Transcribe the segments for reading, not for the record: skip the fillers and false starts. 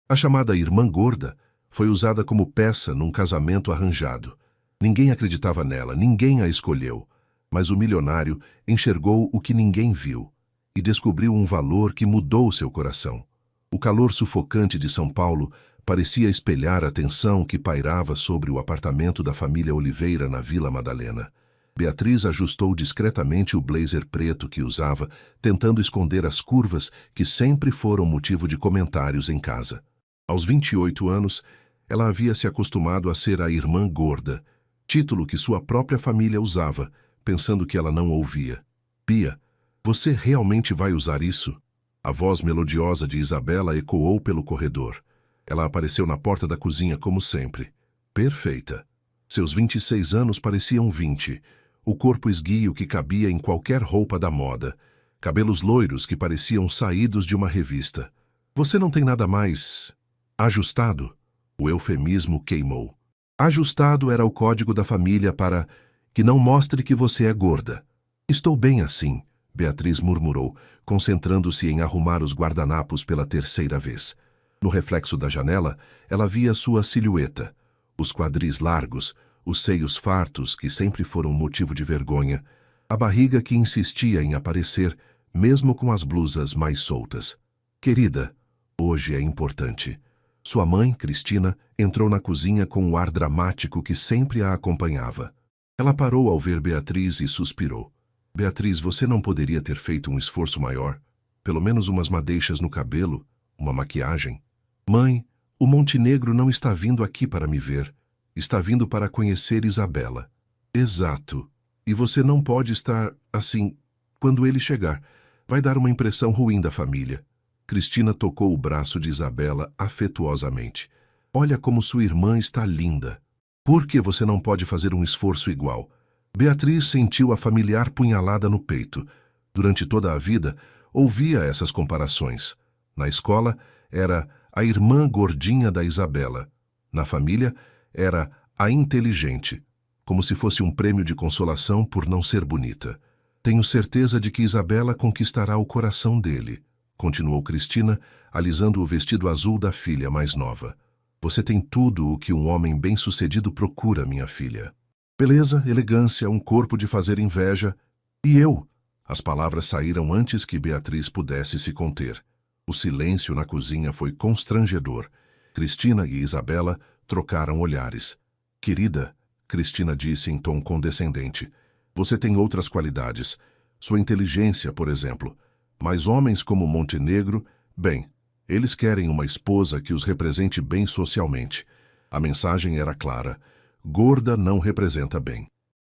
A chamada irmã gorda foi usada como peça num casamento arranjado. Ninguém acreditava nela, ninguém a escolheu. Mas o milionário enxergou o que ninguém viu e descobriu um valor que mudou seu coração. O calor sufocante de São Paulo parecia espelhar a tensão que pairava sobre o apartamento da família Oliveira na Vila Madalena. Beatriz ajustou discretamente o blazer preto que usava, tentando esconder as curvas que sempre foram motivo de comentários em casa. Aos 28 anos, ela havia se acostumado a ser a irmã gorda, título que sua própria família usava, pensando que ela não ouvia. Bia, você realmente vai usar isso? A voz melodiosa de Isabela ecoou pelo corredor. Ela apareceu na porta da cozinha como sempre. Perfeita. Seus 26 anos pareciam 20. O corpo esguio que cabia em qualquer roupa da moda. Cabelos loiros que pareciam saídos de uma revista. Você não tem nada mais... ajustado? O eufemismo queimou. Ajustado era o código da família para que não mostre que você é gorda. Estou bem assim, Beatriz murmurou, concentrando-se em arrumar os guardanapos pela terceira vez. No reflexo da janela, ela via sua silhueta, os quadris largos, os seios fartos que sempre foram motivo de vergonha, a barriga que insistia em aparecer, mesmo com as blusas mais soltas. Querida, hoje é importante. Sua mãe, Cristina, entrou na cozinha com o ar dramático que sempre a acompanhava. Ela parou ao ver Beatriz e suspirou. Beatriz, você não poderia ter feito um esforço maior? Pelo menos umas madeixas no cabelo, uma maquiagem? Mãe, o Montenegro não está vindo aqui para me ver. Está vindo para conhecer Isabela. Exato. E você não pode estar assim quando ele chegar. Vai dar uma impressão ruim da família. Cristina tocou o braço de Isabela afetuosamente. Olha como sua irmã está linda. Por que você não pode fazer um esforço igual? Beatriz sentiu a familiar punhalada no peito. Durante toda a vida, ouvia essas comparações. Na escola, era a irmã gordinha da Isabela. Na família, era a inteligente, como se fosse um prêmio de consolação por não ser bonita. Tenho certeza de que Isabela conquistará o coração dele, continuou Cristina, alisando o vestido azul da filha mais nova. Você tem tudo o que um homem bem-sucedido procura, minha filha. Beleza, elegância, um corpo de fazer inveja. E eu? As palavras saíram antes que Beatriz pudesse se conter. O silêncio na cozinha foi constrangedor. Cristina e Isabela trocaram olhares. Querida, Cristina disse em tom condescendente, você tem outras qualidades. Sua inteligência, por exemplo. Mas homens como Montenegro, bem, eles querem uma esposa que os represente bem socialmente. A mensagem era clara. Gorda não representa bem.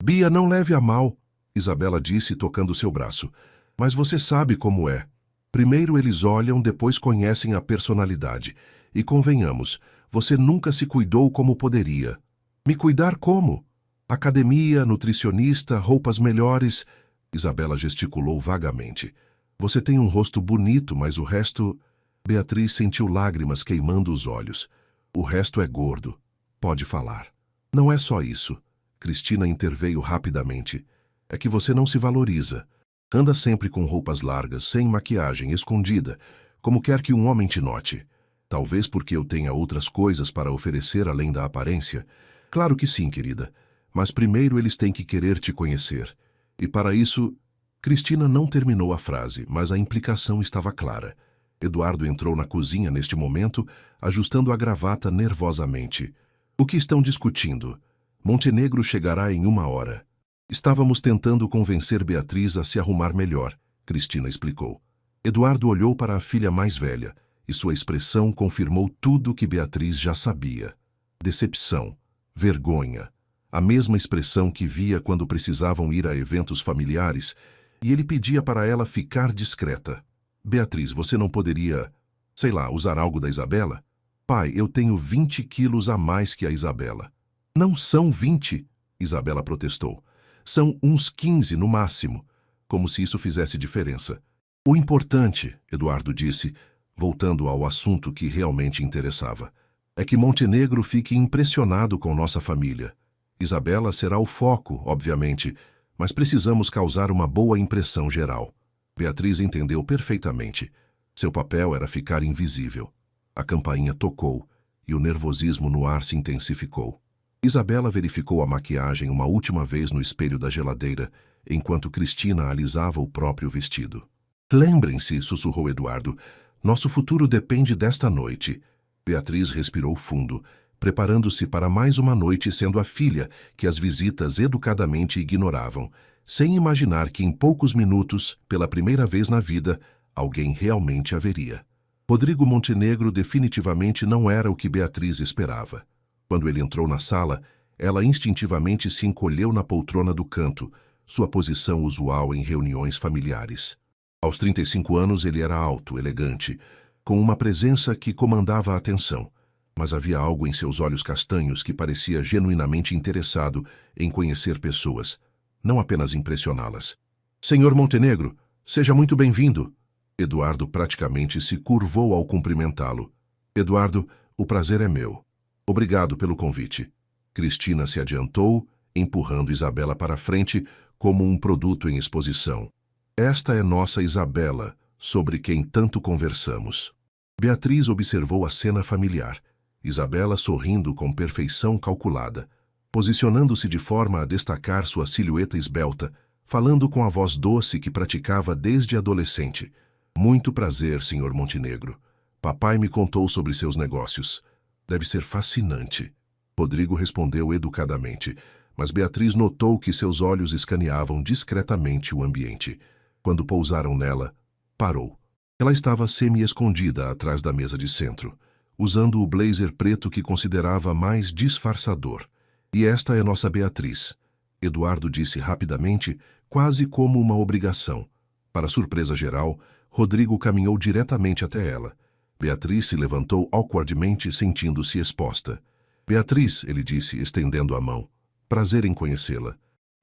Bia, não leve a mal, Isabela disse tocando seu braço. Mas você sabe como é. Primeiro eles olham, depois conhecem a personalidade. E convenhamos, você nunca se cuidou como poderia. Me cuidar como? Academia, nutricionista, roupas melhores... Isabela gesticulou vagamente. Você tem um rosto bonito, mas o resto... Beatriz sentiu lágrimas queimando os olhos. O resto é gordo. Pode falar. Não é só isso. Cristina interveio rapidamente. É que você não se valoriza. Anda sempre com roupas largas, sem maquiagem, escondida, como quer que um homem te note. Talvez porque eu tenha outras coisas para oferecer além da aparência. Claro que sim, querida. Mas primeiro eles têm que querer te conhecer. E para isso... Cristina não terminou a frase, mas a implicação estava clara. Eduardo entrou na cozinha neste momento, ajustando a gravata nervosamente. O que estão discutindo? Montenegro chegará em 1 hora. Estávamos tentando convencer Beatriz a se arrumar melhor, Cristina explicou. Eduardo olhou para a filha mais velha, e sua expressão confirmou tudo que Beatriz já sabia. Decepção, vergonha, a mesma expressão que via quando precisavam ir a eventos familiares, e ele pedia para ela ficar discreta. Beatriz, você não poderia, sei lá, usar algo da Isabela? Pai, eu tenho 20 quilos a mais que a Isabela. Não são 20, Isabela protestou. São uns 15 no máximo, como se isso fizesse diferença. O importante, Eduardo disse, voltando ao assunto que realmente interessava, é que Montenegro fique impressionado com nossa família. Isabela será o foco, obviamente, mas precisamos causar uma boa impressão geral. Beatriz entendeu perfeitamente. Seu papel era ficar invisível. A campainha tocou e o nervosismo no ar se intensificou. Isabela verificou a maquiagem uma última vez no espelho da geladeira, enquanto Cristina alisava o próprio vestido. Lembrem-se, sussurrou Eduardo, nosso futuro depende desta noite. Beatriz respirou fundo, preparando-se para mais uma noite sendo a filha que as visitas educadamente ignoravam, sem imaginar que em poucos minutos, pela primeira vez na vida, alguém realmente a veria. Rodrigo Montenegro definitivamente não era o que Beatriz esperava. Quando ele entrou na sala, ela instintivamente se encolheu na poltrona do canto, sua posição usual em reuniões familiares. Aos 35 anos ele era alto, elegante, com uma presença que comandava a atenção, mas havia algo em seus olhos castanhos que parecia genuinamente interessado em conhecer pessoas, não apenas impressioná-las. Senhor Montenegro, seja muito bem-vindo. Eduardo praticamente se curvou ao cumprimentá-lo. Eduardo, o prazer é meu. Obrigado pelo convite. Cristina se adiantou, empurrando Isabela para a frente como um produto em exposição. Esta é nossa Isabela, sobre quem tanto conversamos. Beatriz observou a cena familiar. Isabela sorrindo com perfeição calculada, posicionando-se de forma a destacar sua silhueta esbelta, falando com a voz doce que praticava desde adolescente. Muito prazer, Sr. Montenegro. Papai me contou sobre seus negócios. Deve ser fascinante. Rodrigo respondeu educadamente, mas Beatriz notou que seus olhos escaneavam discretamente o ambiente. Quando pousaram nela, parou. Ela estava semi-escondida atrás da mesa de centro, usando o blazer preto que considerava mais disfarçador. E esta é nossa Beatriz, Eduardo disse rapidamente, quase como uma obrigação. Para surpresa geral, Rodrigo caminhou diretamente até ela. Beatriz se levantou awkwardmente, sentindo-se exposta. Beatriz, ele disse, estendendo a mão. Prazer em conhecê-la.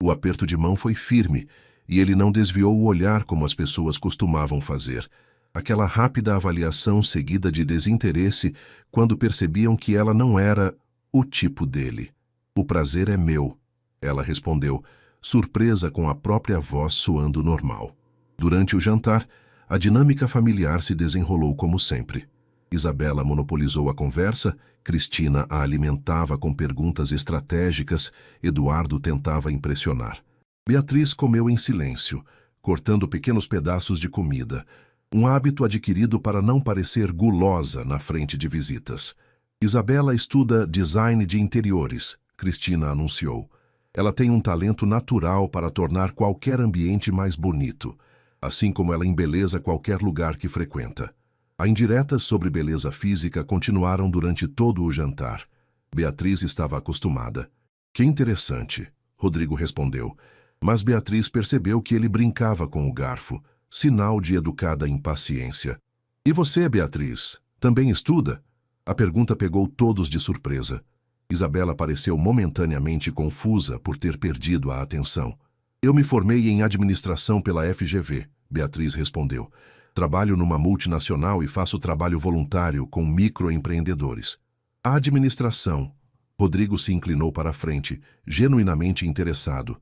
O aperto de mão foi firme, e ele não desviou o olhar como as pessoas costumavam fazer. Aquela rápida avaliação seguida de desinteresse quando percebiam que ela não era o tipo dele. O prazer é meu, ela respondeu, surpresa com a própria voz soando normal. Durante o jantar, a dinâmica familiar se desenrolou como sempre. Isabela monopolizou a conversa, Cristina a alimentava com perguntas estratégicas, Eduardo tentava impressionar. Beatriz comeu em silêncio, cortando pequenos pedaços de comida, um hábito adquirido para não parecer gulosa na frente de visitas. Isabela estuda design de interiores, Cristina anunciou. Ela tem um talento natural para tornar qualquer ambiente mais bonito, assim como ela embeleza qualquer lugar que frequenta. As indiretas sobre beleza física continuaram durante todo o jantar. Beatriz estava acostumada. Que interessante, Rodrigo respondeu, mas Beatriz percebeu que ele brincava com o garfo, sinal de educada impaciência. E você, Beatriz, também estuda? A pergunta pegou todos de surpresa. Isabela pareceu momentaneamente confusa por ter perdido a atenção. Eu me formei em administração pela FGV, Beatriz respondeu. Trabalho numa multinacional e faço trabalho voluntário com microempreendedores. A administração. Rodrigo se inclinou para a frente, genuinamente interessado.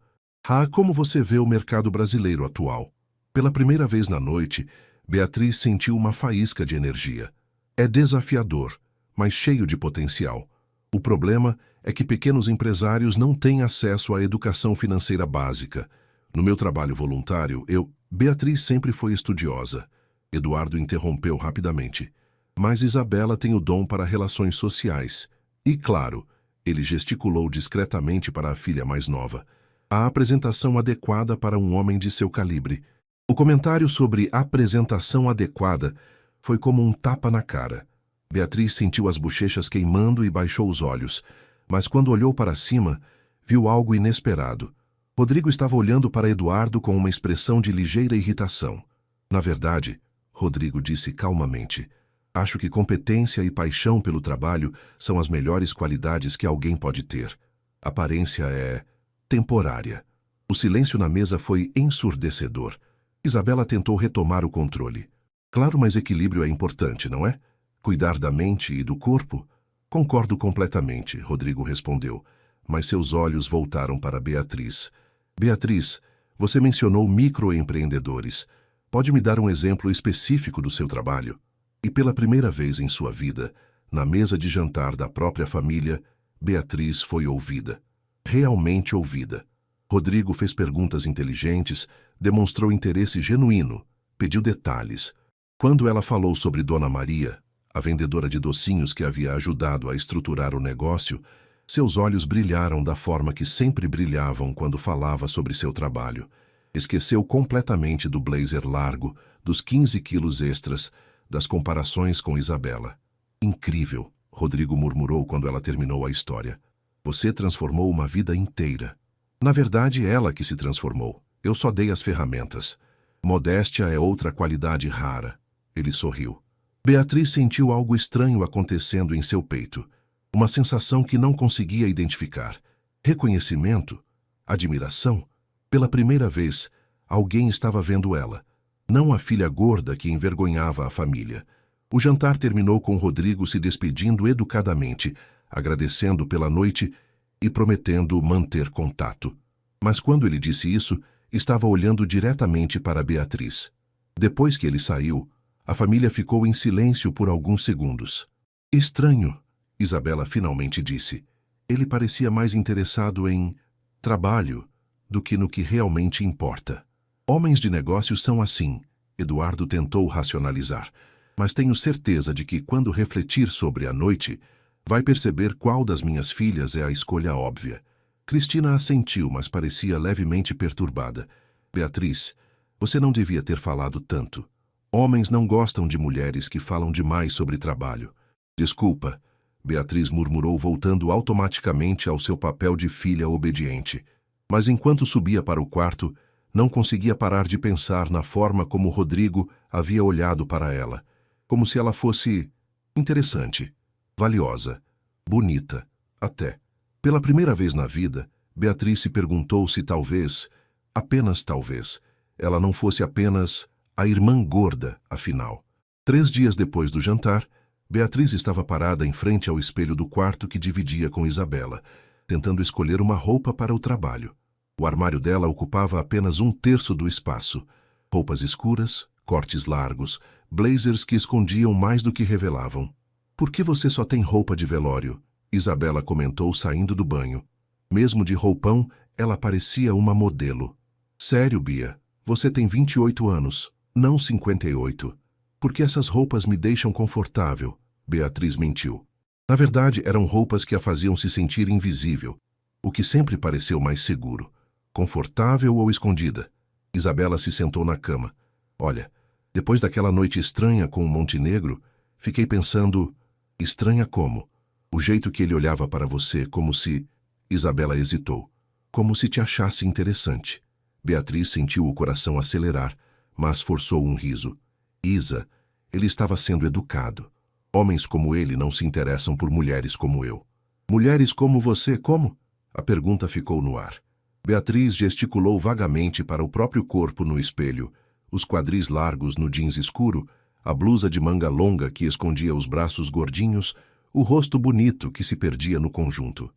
Como você vê o mercado brasileiro atual? Pela primeira vez na noite, Beatriz sentiu uma faísca de energia. É desafiador, mas cheio de potencial. O problema é que pequenos empresários não têm acesso à educação financeira básica. No meu trabalho voluntário, Beatriz sempre foi estudiosa. Eduardo interrompeu rapidamente. Mas Isabela tem o dom para relações sociais. E, claro, ele gesticulou discretamente para a filha mais nova. A apresentação adequada para um homem de seu calibre. O comentário sobre apresentação adequada foi como um tapa na cara. Beatriz sentiu as bochechas queimando e baixou os olhos, mas quando olhou para cima, viu algo inesperado. Rodrigo estava olhando para Eduardo com uma expressão de ligeira irritação. Na verdade, Rodrigo disse calmamente, acho que competência e paixão pelo trabalho são as melhores qualidades que alguém pode ter. Aparência é temporária. O silêncio na mesa foi ensurdecedor. Isabela tentou retomar o controle. Claro, mas equilíbrio é importante, não é? Cuidar da mente e do corpo? Concordo completamente, Rodrigo respondeu, mas seus olhos voltaram para Beatriz. Beatriz, você mencionou microempreendedores. Pode me dar um exemplo específico do seu trabalho? E pela primeira vez em sua vida, na mesa de jantar da própria família, Beatriz foi ouvida. Realmente ouvida. Rodrigo fez perguntas inteligentes, demonstrou interesse genuíno, pediu detalhes. Quando ela falou sobre Dona Maria, a vendedora de docinhos que havia ajudado a estruturar o negócio, seus olhos brilharam da forma que sempre brilhavam quando falava sobre seu trabalho. Esqueceu completamente do blazer largo, dos 15 quilos extras, das comparações com Isabela. Incrível, Rodrigo murmurou quando ela terminou a história. Você transformou uma vida inteira. Na verdade, ela que se transformou. Eu só dei as ferramentas. Modéstia é outra qualidade rara. Ele sorriu. Beatriz sentiu algo estranho acontecendo em seu peito. Uma sensação que não conseguia identificar. Reconhecimento? Admiração? Pela primeira vez, alguém estava vendo ela. Não a filha gorda que envergonhava a família. O jantar terminou com Rodrigo se despedindo educadamente, agradecendo pela noite e prometendo manter contato. Mas quando ele disse isso, estava olhando diretamente para Beatriz. Depois que ele saiu, a família ficou em silêncio por alguns segundos. Estranho, Isabela finalmente disse. Ele parecia mais interessado em trabalho do que no que realmente importa. Homens de negócios são assim, Eduardo tentou racionalizar, mas tenho certeza de que quando refletir sobre a noite, vai perceber qual das minhas filhas é a escolha óbvia. Cristina assentiu, mas parecia levemente perturbada. Beatriz, você não devia ter falado tanto. Homens não gostam de mulheres que falam demais sobre trabalho. Desculpa, Beatriz murmurou, voltando automaticamente ao seu papel de filha obediente. Mas enquanto subia para o quarto, não conseguia parar de pensar na forma como Rodrigo havia olhado para ela. Como se ela fosse interessante, valiosa, bonita, até. Pela primeira vez na vida, Beatriz se perguntou se talvez, apenas talvez, ela não fosse apenas a irmã gorda, afinal. 3 dias depois do jantar, Beatriz estava parada em frente ao espelho do quarto que dividia com Isabela, tentando escolher uma roupa para o trabalho. O armário dela ocupava apenas 1/3 do espaço. Roupas escuras, cortes largos, blazers que escondiam mais do que revelavam. Por que você só tem roupa de velório? Isabela comentou saindo do banho. Mesmo de roupão, ela parecia uma modelo. Sério, Bia, você tem 28 anos, não 58. Porque essas roupas me deixam confortável, Beatriz mentiu. Na verdade, eram roupas que a faziam se sentir invisível, o que sempre pareceu mais seguro. Confortável ou escondida? Isabela se sentou na cama. Olha, depois daquela noite estranha com o Montenegro, fiquei pensando, estranha como? O jeito que ele olhava para você, como se... Isabela hesitou. Como se te achasse interessante. Beatriz sentiu o coração acelerar, mas forçou um riso. Isa, ele estava sendo educado. Homens como ele não se interessam por mulheres como eu. Mulheres como você, como? A pergunta ficou no ar. Beatriz gesticulou vagamente para o próprio corpo no espelho, os quadris largos no jeans escuro, a blusa de manga longa que escondia os braços gordinhos, o rosto bonito que se perdia no conjunto.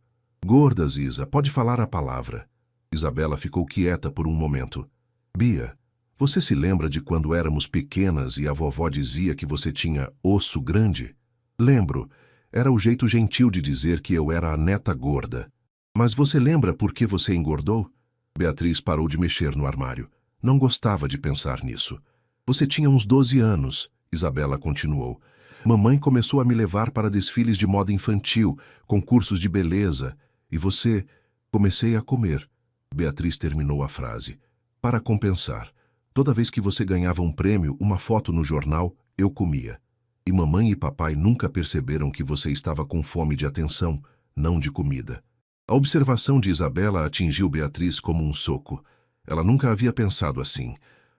Gordas, Isa, pode falar a palavra. Isabela ficou quieta por um momento. Bia, você se lembra de quando éramos pequenas e a vovó dizia que você tinha osso grande? Lembro. Era o jeito gentil de dizer que eu era a neta gorda. Mas você lembra por que você engordou? Beatriz parou de mexer no armário. Não gostava de pensar nisso. Você tinha uns 12 anos, Isabela continuou. Mamãe começou a me levar para desfiles de moda infantil, concursos de beleza. E você... Comecei a comer. Beatriz terminou a frase. Para compensar. Toda vez que você ganhava um prêmio, uma foto no jornal, eu comia. E mamãe e papai nunca perceberam que você estava com fome de atenção, não de comida. A observação de Isabela atingiu Beatriz como um soco. Ela nunca havia pensado assim.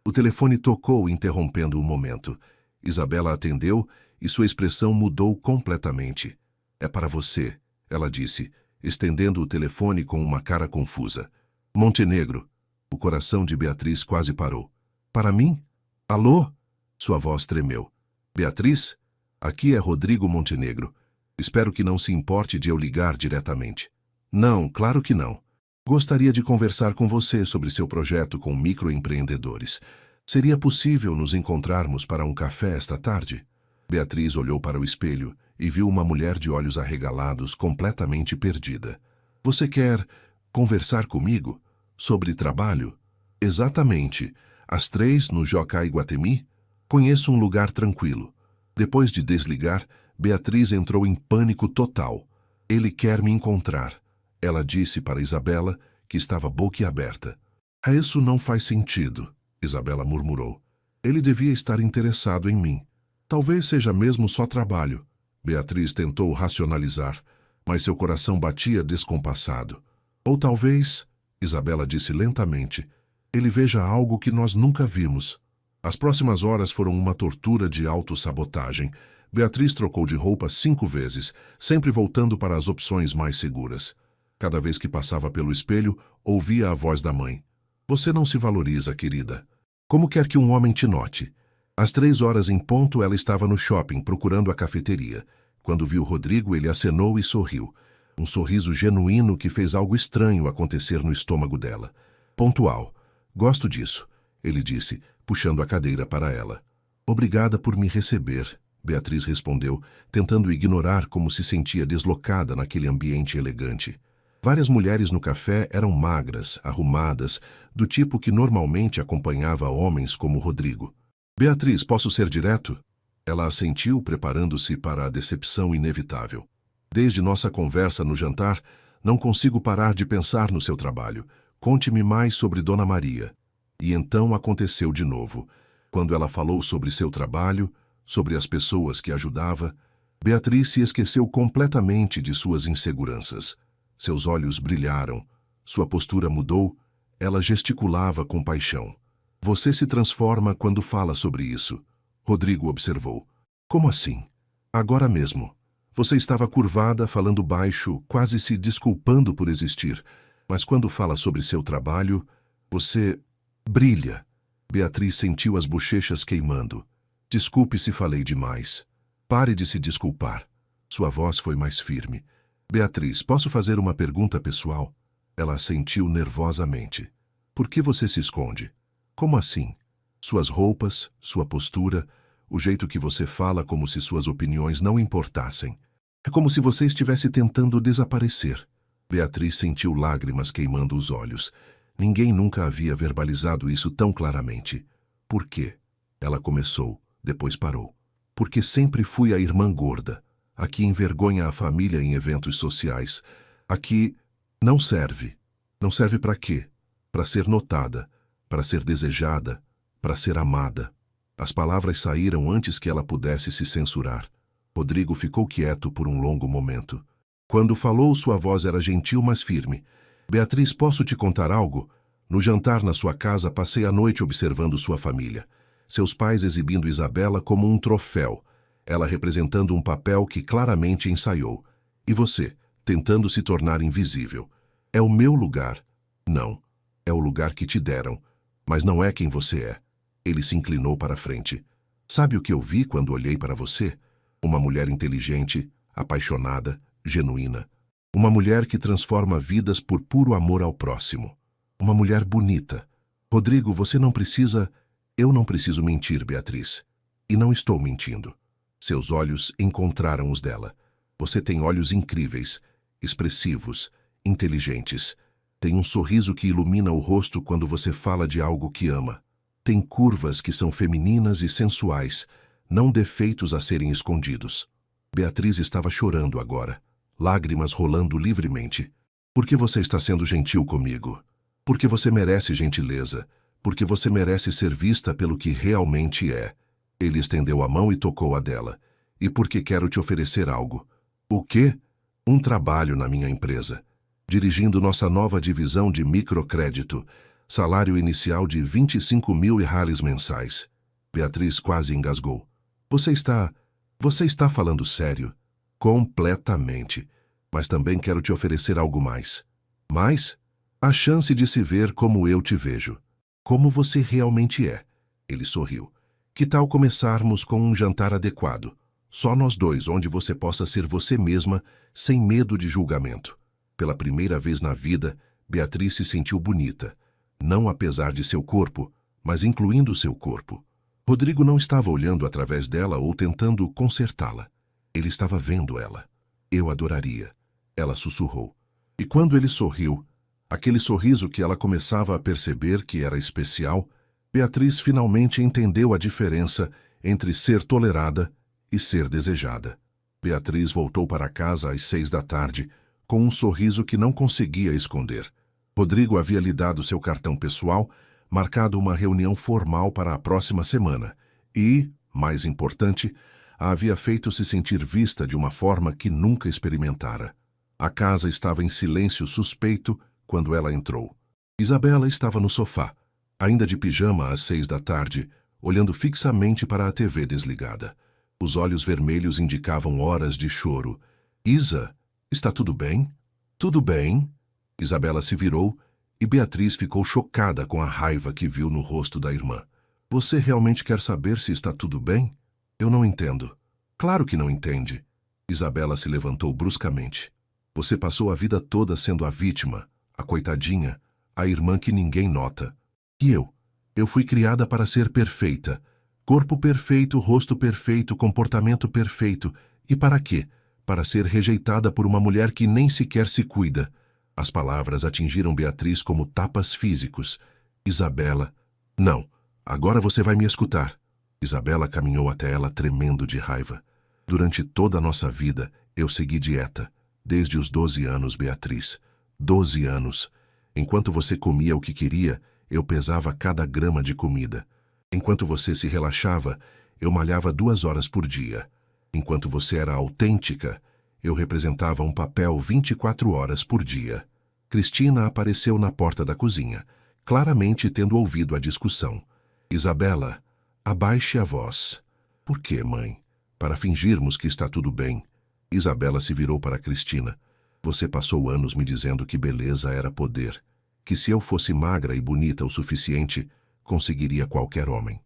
O telefone tocou, interrompendo o momento. Isabela atendeu e sua expressão mudou completamente. É para você, ela disse, estendendo o telefone com uma cara confusa. Montenegro. O coração de Beatriz quase parou. Para mim? Alô? Sua voz tremeu. Beatriz? Aqui é Rodrigo Montenegro. Espero que não se importe de eu ligar diretamente. Não, claro que não. Gostaria de conversar com você sobre seu projeto com microempreendedores. Seria possível nos encontrarmos para um café esta tarde? Beatriz olhou para o espelho e viu uma mulher de olhos arregalados, completamente perdida. Você quer conversar comigo? Sobre trabalho? Exatamente. Às 3 no Jockey Guatemi? Conheço um lugar tranquilo. Depois de desligar, Beatriz entrou em pânico total. Ele quer me encontrar. Ela disse para Isabela, que estava boquiaberta. Isso não faz sentido, Isabela murmurou. Ele devia estar interessado em mim. Talvez seja mesmo só trabalho. Beatriz tentou racionalizar, mas seu coração batia descompassado. Ou talvez, Isabela disse lentamente, ele veja algo que nós nunca vimos. As próximas horas foram uma tortura de autossabotagem. Beatriz trocou de roupa 5 vezes, sempre voltando para as opções mais seguras. Cada vez que passava pelo espelho, ouvia a voz da mãe. Você não se valoriza, querida. Como quer que um homem te note? Às 3 horas em ponto, ela estava no shopping, procurando a cafeteria. Quando viu Rodrigo, ele acenou e sorriu. Um sorriso genuíno que fez algo estranho acontecer no estômago dela. Pontual. Gosto disso, ele disse, puxando a cadeira para ela. Obrigada por me receber, Beatriz respondeu, tentando ignorar como se sentia deslocada naquele ambiente elegante. Várias mulheres no café eram magras, arrumadas, do tipo que normalmente acompanhava homens como Rodrigo. Beatriz, posso ser direto? Ela assentiu, preparando-se para a decepção inevitável. Desde nossa conversa no jantar, não consigo parar de pensar no seu trabalho. Conte-me mais sobre Dona Maria. E então aconteceu de novo. Quando ela falou sobre seu trabalho, sobre as pessoas que ajudava, Beatriz se esqueceu completamente de suas inseguranças. Seus olhos brilharam, sua postura mudou, ela gesticulava com paixão. Você se transforma quando fala sobre isso, Rodrigo observou. Como assim? Agora mesmo. Você estava curvada, falando baixo, quase se desculpando por existir. Mas quando fala sobre seu trabalho, você brilha. Beatriz sentiu as bochechas queimando. Desculpe se falei demais. Pare de se desculpar. Sua voz foi mais firme. Beatriz, posso fazer uma pergunta pessoal? Ela assentiu nervosamente. Por que você se esconde? Como assim? Suas roupas, sua postura, o jeito que você fala como se suas opiniões não importassem. É como se você estivesse tentando desaparecer. Beatriz sentiu lágrimas queimando os olhos. Ninguém nunca havia verbalizado isso tão claramente. Por quê? Ela começou, depois parou. Porque sempre fui a irmã gorda. Aqui envergonha a família em eventos sociais. Aqui não serve. Não serve para quê? Para ser notada, para ser desejada, para ser amada. As palavras saíram antes que ela pudesse se censurar. Rodrigo ficou quieto por um longo momento. Quando falou, sua voz era gentil, mas firme. Beatriz, posso te contar algo? No jantar na sua casa, passei a noite observando sua família. Seus pais exibindo Isabela como um troféu. Ela representando um papel que claramente ensaiou. E você, tentando se tornar invisível. É o meu lugar. Não. É o lugar que te deram. Mas não é quem você é. Ele se inclinou para a frente. Sabe o que eu vi quando olhei para você? Uma mulher inteligente, apaixonada, genuína. Uma mulher que transforma vidas por puro amor ao próximo. Uma mulher bonita. Rodrigo, você não precisa... Eu não preciso mentir, Beatriz. E não estou mentindo. Seus olhos encontraram os dela. Você tem olhos incríveis, expressivos, inteligentes. Tem um sorriso que ilumina o rosto quando você fala de algo que ama. Tem curvas que são femininas e sensuais, não defeitos a serem escondidos. Beatriz estava chorando agora, lágrimas rolando livremente. Por que você está sendo gentil comigo? Porque você merece gentileza. Porque você merece ser vista pelo que realmente é. Ele estendeu a mão e tocou a dela. E porque quero te oferecer algo. O quê? Um trabalho na minha empresa. Dirigindo nossa nova divisão de microcrédito. Salário inicial de 25 mil reais mensais. Beatriz quase engasgou. Você está falando sério? Completamente. Mas também quero te oferecer algo mais. Mais? A chance de se ver como eu te vejo. Como você realmente é. Ele sorriu. Que tal começarmos com um jantar adequado? Só nós dois, onde você possa ser você mesma, sem medo de julgamento. Pela primeira vez na vida, Beatriz se sentiu bonita. Não apesar de seu corpo, mas incluindo seu corpo. Rodrigo não estava olhando através dela ou tentando consertá-la. Ele estava vendo ela. Eu adoraria. Ela sussurrou. E quando ele sorriu, aquele sorriso que ela começava a perceber que era especial, Beatriz finalmente entendeu a diferença entre ser tolerada e ser desejada. Beatriz voltou para casa às 6 da tarde, com um sorriso que não conseguia esconder. Rodrigo havia lhe dado seu cartão pessoal, marcado uma reunião formal para a próxima semana e, mais importante, a havia feito se sentir vista de uma forma que nunca experimentara. A casa estava em silêncio suspeito quando ela entrou. Isabela estava no sofá, ainda de pijama às 6 da tarde, olhando fixamente para a TV desligada. Os olhos vermelhos indicavam horas de choro. Isa, está tudo bem? Tudo bem? Isabela se virou e Beatriz ficou chocada com a raiva que viu no rosto da irmã. Você realmente quer saber se está tudo bem? Eu não entendo. Claro que não entende. Isabela se levantou bruscamente. Você passou a vida toda sendo a vítima, a coitadinha, a irmã que ninguém nota. E eu? Eu fui criada para ser perfeita. Corpo perfeito, rosto perfeito, comportamento perfeito. E para quê? Para ser rejeitada por uma mulher que nem sequer se cuida. As palavras atingiram Beatriz como tapas físicos. Isabela. Não, agora você vai me escutar. Isabela caminhou até ela tremendo de raiva. Durante toda a nossa vida, eu segui dieta. Desde os 12 anos, Beatriz. 12 anos. Enquanto você comia o que queria, eu pesava cada grama de comida. Enquanto você se relaxava, eu malhava 2 horas por dia. Enquanto você era autêntica, eu representava um papel 24 horas por dia. Cristina apareceu na porta da cozinha, claramente tendo ouvido a discussão. Isabela, abaixe a voz. Por quê, mãe? Para fingirmos que está tudo bem. Isabela se virou para Cristina. Você passou anos me dizendo que beleza era poder, que se eu fosse magra e bonita o suficiente, conseguiria qualquer homem.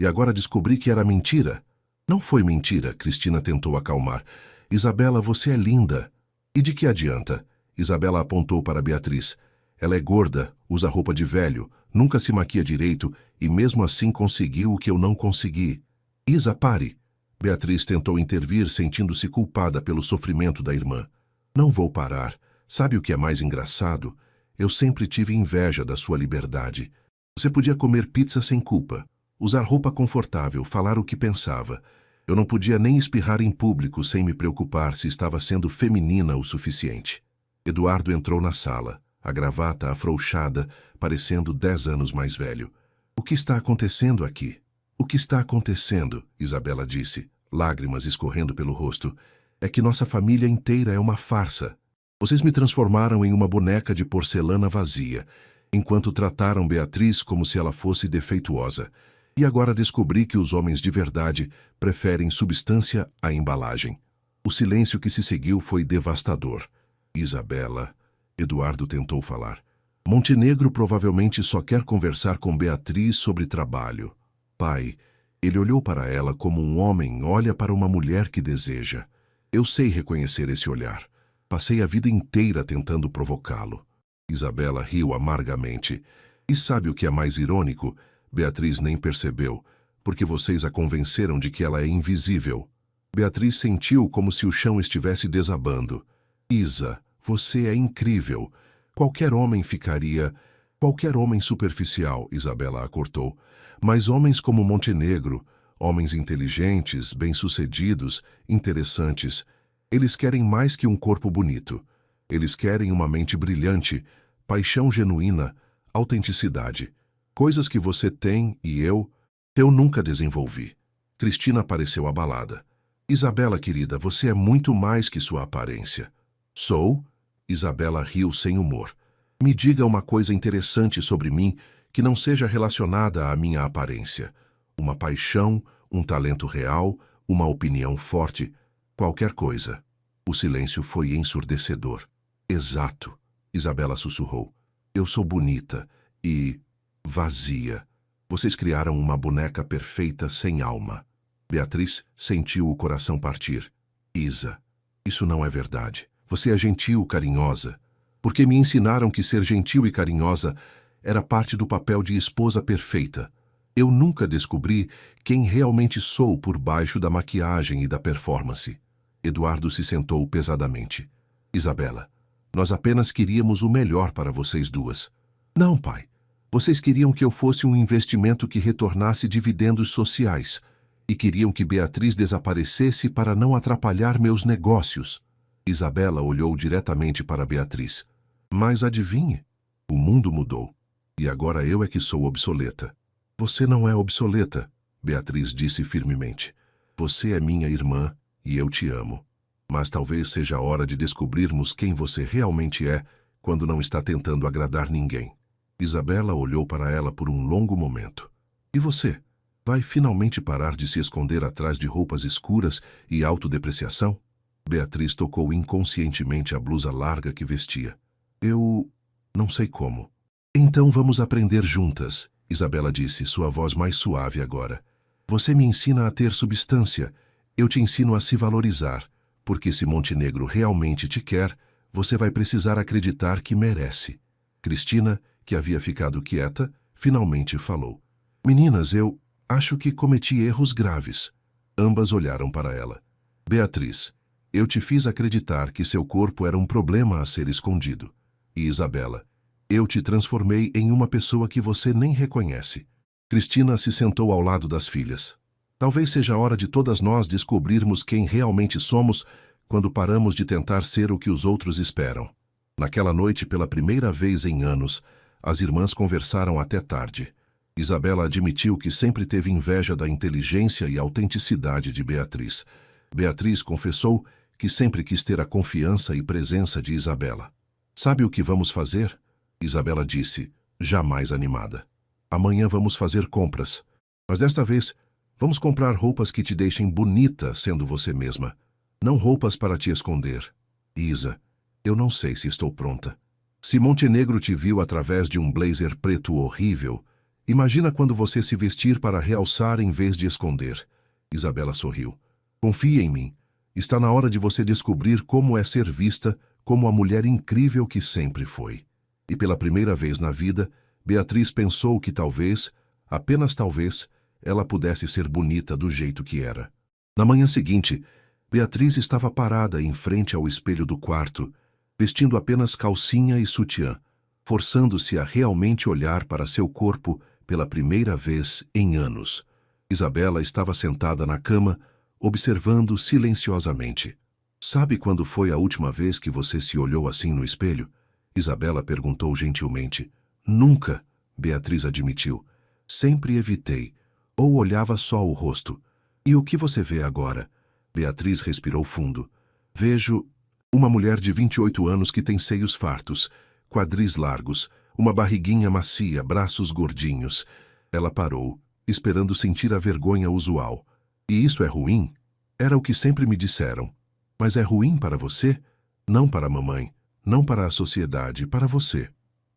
E agora descobri que era mentira. Não foi mentira, Cristina tentou acalmar. Isabela, você é linda. E de que adianta? Isabela apontou para Beatriz. Ela é gorda, usa roupa de velho, nunca se maquia direito e mesmo assim conseguiu o que eu não consegui. Isa, pare. Beatriz tentou intervir, sentindo-se culpada pelo sofrimento da irmã. Não vou parar. Sabe o que é mais engraçado? Eu sempre tive inveja da sua liberdade. Você podia comer pizza sem culpa, usar roupa confortável, falar o que pensava. Eu não podia nem espirrar em público sem me preocupar se estava sendo feminina o suficiente. Eduardo entrou na sala, a gravata afrouxada, parecendo 10 anos mais velho. O que está acontecendo aqui? O que está acontecendo? Isabela disse, lágrimas escorrendo pelo rosto. É que nossa família inteira é uma farsa. Vocês me transformaram em uma boneca de porcelana vazia, enquanto trataram Beatriz como se ela fosse defeituosa. E agora descobri que os homens de verdade preferem substância à embalagem. O silêncio que se seguiu foi devastador. Isabela, Eduardo tentou falar. Montenegro provavelmente só quer conversar com Beatriz sobre trabalho. Pai, ele olhou para ela como um homem olha para uma mulher que deseja. Eu sei reconhecer esse olhar. Passei a vida inteira tentando provocá-lo. Isabela riu amargamente. E sabe o que é mais irônico? Beatriz nem percebeu, porque vocês a convenceram de que ela é invisível. Beatriz sentiu como se o chão estivesse desabando. Isa, você é incrível. Qualquer homem ficaria... Qualquer homem superficial, Isabela a cortou. Mas homens como Montenegro, homens inteligentes, bem-sucedidos, interessantes, eles querem mais que um corpo bonito. Eles querem uma mente brilhante, paixão genuína, autenticidade. Coisas que você tem e eu nunca desenvolvi. Cristina pareceu abalada. Isabela, querida, você é muito mais que sua aparência. Sou? Isabela riu sem humor. Me diga uma coisa interessante sobre mim que não seja relacionada à minha aparência. Uma paixão, um talento real, uma opinião forte, qualquer coisa. O silêncio foi ensurdecedor. Exato, Isabela sussurrou. Eu sou bonita e... vazia. Vocês criaram uma boneca perfeita sem alma. Beatriz sentiu o coração partir. Isa, isso não é verdade. Você é gentil, carinhosa. Porque me ensinaram que ser gentil e carinhosa era parte do papel de esposa perfeita. Eu nunca descobri quem realmente sou por baixo da maquiagem e da performance. Eduardo se sentou pesadamente. Isabela, nós apenas queríamos o melhor para vocês duas. Não, pai. Vocês queriam que eu fosse um investimento que retornasse dividendos sociais e queriam que Beatriz desaparecesse para não atrapalhar meus negócios. Isabela olhou diretamente para Beatriz. Mas adivinhe, o mundo mudou e agora eu é que sou obsoleta. Você não é obsoleta, Beatriz disse firmemente. Você é minha irmã e eu te amo. Mas talvez seja a hora de descobrirmos quem você realmente é quando não está tentando agradar ninguém. Isabela olhou para ela por um longo momento. E você? Vai finalmente parar de se esconder atrás de roupas escuras e autodepreciação? Beatriz tocou inconscientemente a blusa larga que vestia. Eu não sei como. Então vamos aprender juntas, Isabela disse, sua voz mais suave agora. Você me ensina a ter substância. Eu te ensino a se valorizar, porque se Montenegro realmente te quer, você vai precisar acreditar que merece. Cristina, que havia ficado quieta, finalmente falou. Meninas, eu acho que cometi erros graves. Ambas olharam para ela. Beatriz, eu te fiz acreditar que seu corpo era um problema a ser escondido. E Isabela, eu te transformei em uma pessoa que você nem reconhece. Cristina se sentou ao lado das filhas. Talvez seja a hora de todas nós descobrirmos quem realmente somos quando paramos de tentar ser o que os outros esperam. Naquela noite, pela primeira vez em anos, as irmãs conversaram até tarde. Isabela admitiu que sempre teve inveja da inteligência e autenticidade de Beatriz. Beatriz confessou que sempre quis ter a confiança e presença de Isabela. Sabe o que vamos fazer? Isabela disse, jamais animada. Amanhã vamos fazer compras. Mas desta vez, vamos comprar roupas que te deixem bonita sendo você mesma. Não roupas para te esconder. Isa, eu não sei se estou pronta. Se Montenegro te viu através de um blazer preto horrível, imagina quando você se vestir para realçar em vez de esconder. Isabela sorriu. Confie em mim. Está na hora de você descobrir como é ser vista como a mulher incrível que sempre foi. E pela primeira vez na vida, Beatriz pensou que talvez, apenas talvez, ela pudesse ser bonita do jeito que era. Na manhã seguinte, Beatriz estava parada em frente ao espelho do quarto, vestindo apenas calcinha e sutiã, forçando-se a realmente olhar para seu corpo pela primeira vez em anos. Isabela estava sentada na cama, observando silenciosamente. Sabe quando foi a última vez que você se olhou assim no espelho? Isabela perguntou gentilmente. Nunca, Beatriz admitiu. Sempre evitei, ou olhava só o rosto. E o que você vê agora? Beatriz respirou fundo. Vejo uma mulher de 28 anos que tem seios fartos, quadris largos, uma barriguinha macia, braços gordinhos. Ela parou, esperando sentir a vergonha usual. E isso é ruim? Era o que sempre me disseram. Mas é ruim para você? Não para a mamãe, não para a sociedade, para você.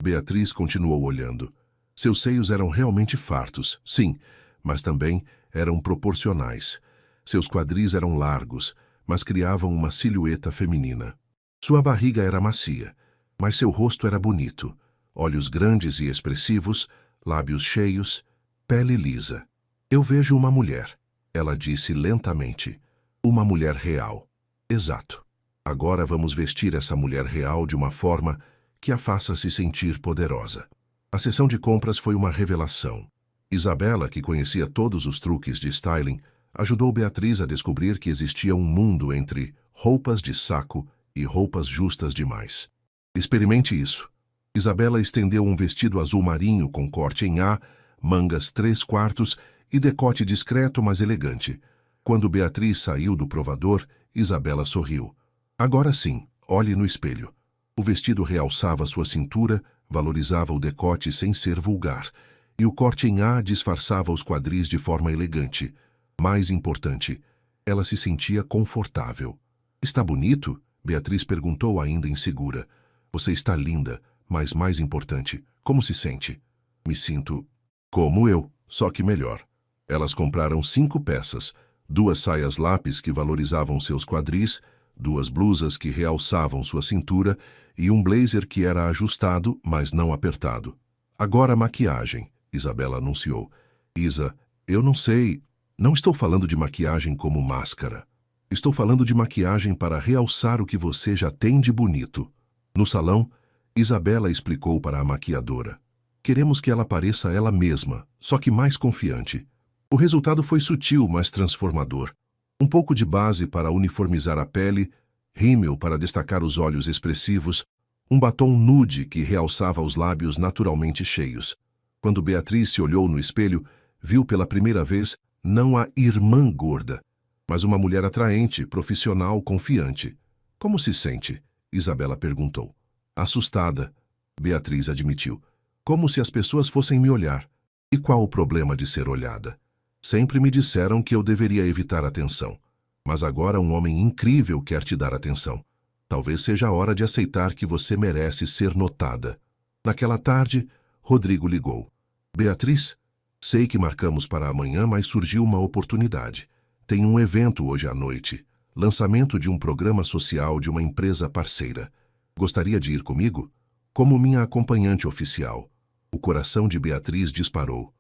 Beatriz continuou olhando. Seus seios eram realmente fartos, sim, mas também eram proporcionais. Seus quadris eram largos, mas criavam uma silhueta feminina. Sua barriga era macia, mas seu rosto era bonito. Olhos grandes e expressivos, lábios cheios, pele lisa. Eu vejo uma mulher, ela disse lentamente. Uma mulher real. Exato. Agora vamos vestir essa mulher real de uma forma que a faça se sentir poderosa. A sessão de compras foi uma revelação. Isabela, que conhecia todos os truques de styling, ajudou Beatriz a descobrir que existia um mundo entre roupas de saco e roupas justas demais. Experimente isso. Isabela estendeu um vestido azul marinho com corte em A, mangas 3/4 e decote discreto mas elegante. Quando Beatriz saiu do provador, Isabela sorriu. Agora sim, olhe no espelho. O vestido realçava sua cintura, valorizava o decote sem ser vulgar, e o corte em A disfarçava os quadris de forma elegante. Mais importante, ela se sentia confortável. Está bonito? Beatriz perguntou ainda insegura. Você está linda, mas mais importante, como se sente? Me sinto como eu, só que melhor. Elas compraram 5 peças, 2 saias lápis que valorizavam seus quadris, 2 blusas que realçavam sua cintura e um blazer que era ajustado, mas não apertado. Agora maquiagem, Isabela anunciou. Isa, eu não sei. Não estou falando de maquiagem como máscara. Estou falando de maquiagem para realçar o que você já tem de bonito. No salão, Isabela explicou para a maquiadora. Queremos que ela pareça ela mesma, só que mais confiante. O resultado foi sutil, mas transformador. Um pouco de base para uniformizar a pele, rímel para destacar os olhos expressivos, um batom nude que realçava os lábios naturalmente cheios. Quando Beatriz se olhou no espelho, viu pela primeira vez não a irmã gorda, mas uma mulher atraente, profissional, confiante. Como se sente? Isabela perguntou. Assustada, Beatriz admitiu. Como se as pessoas fossem me olhar. E qual o problema de ser olhada? Sempre me disseram que eu deveria evitar atenção. Mas agora um homem incrível quer te dar atenção. Talvez seja a hora de aceitar que você merece ser notada. Naquela tarde, Rodrigo ligou. Beatriz, sei que marcamos para amanhã, mas surgiu uma oportunidade. Tem um evento hoje à noite. Lançamento de um programa social de uma empresa parceira. Gostaria de ir comigo? Como minha acompanhante oficial. O coração de Beatriz disparou.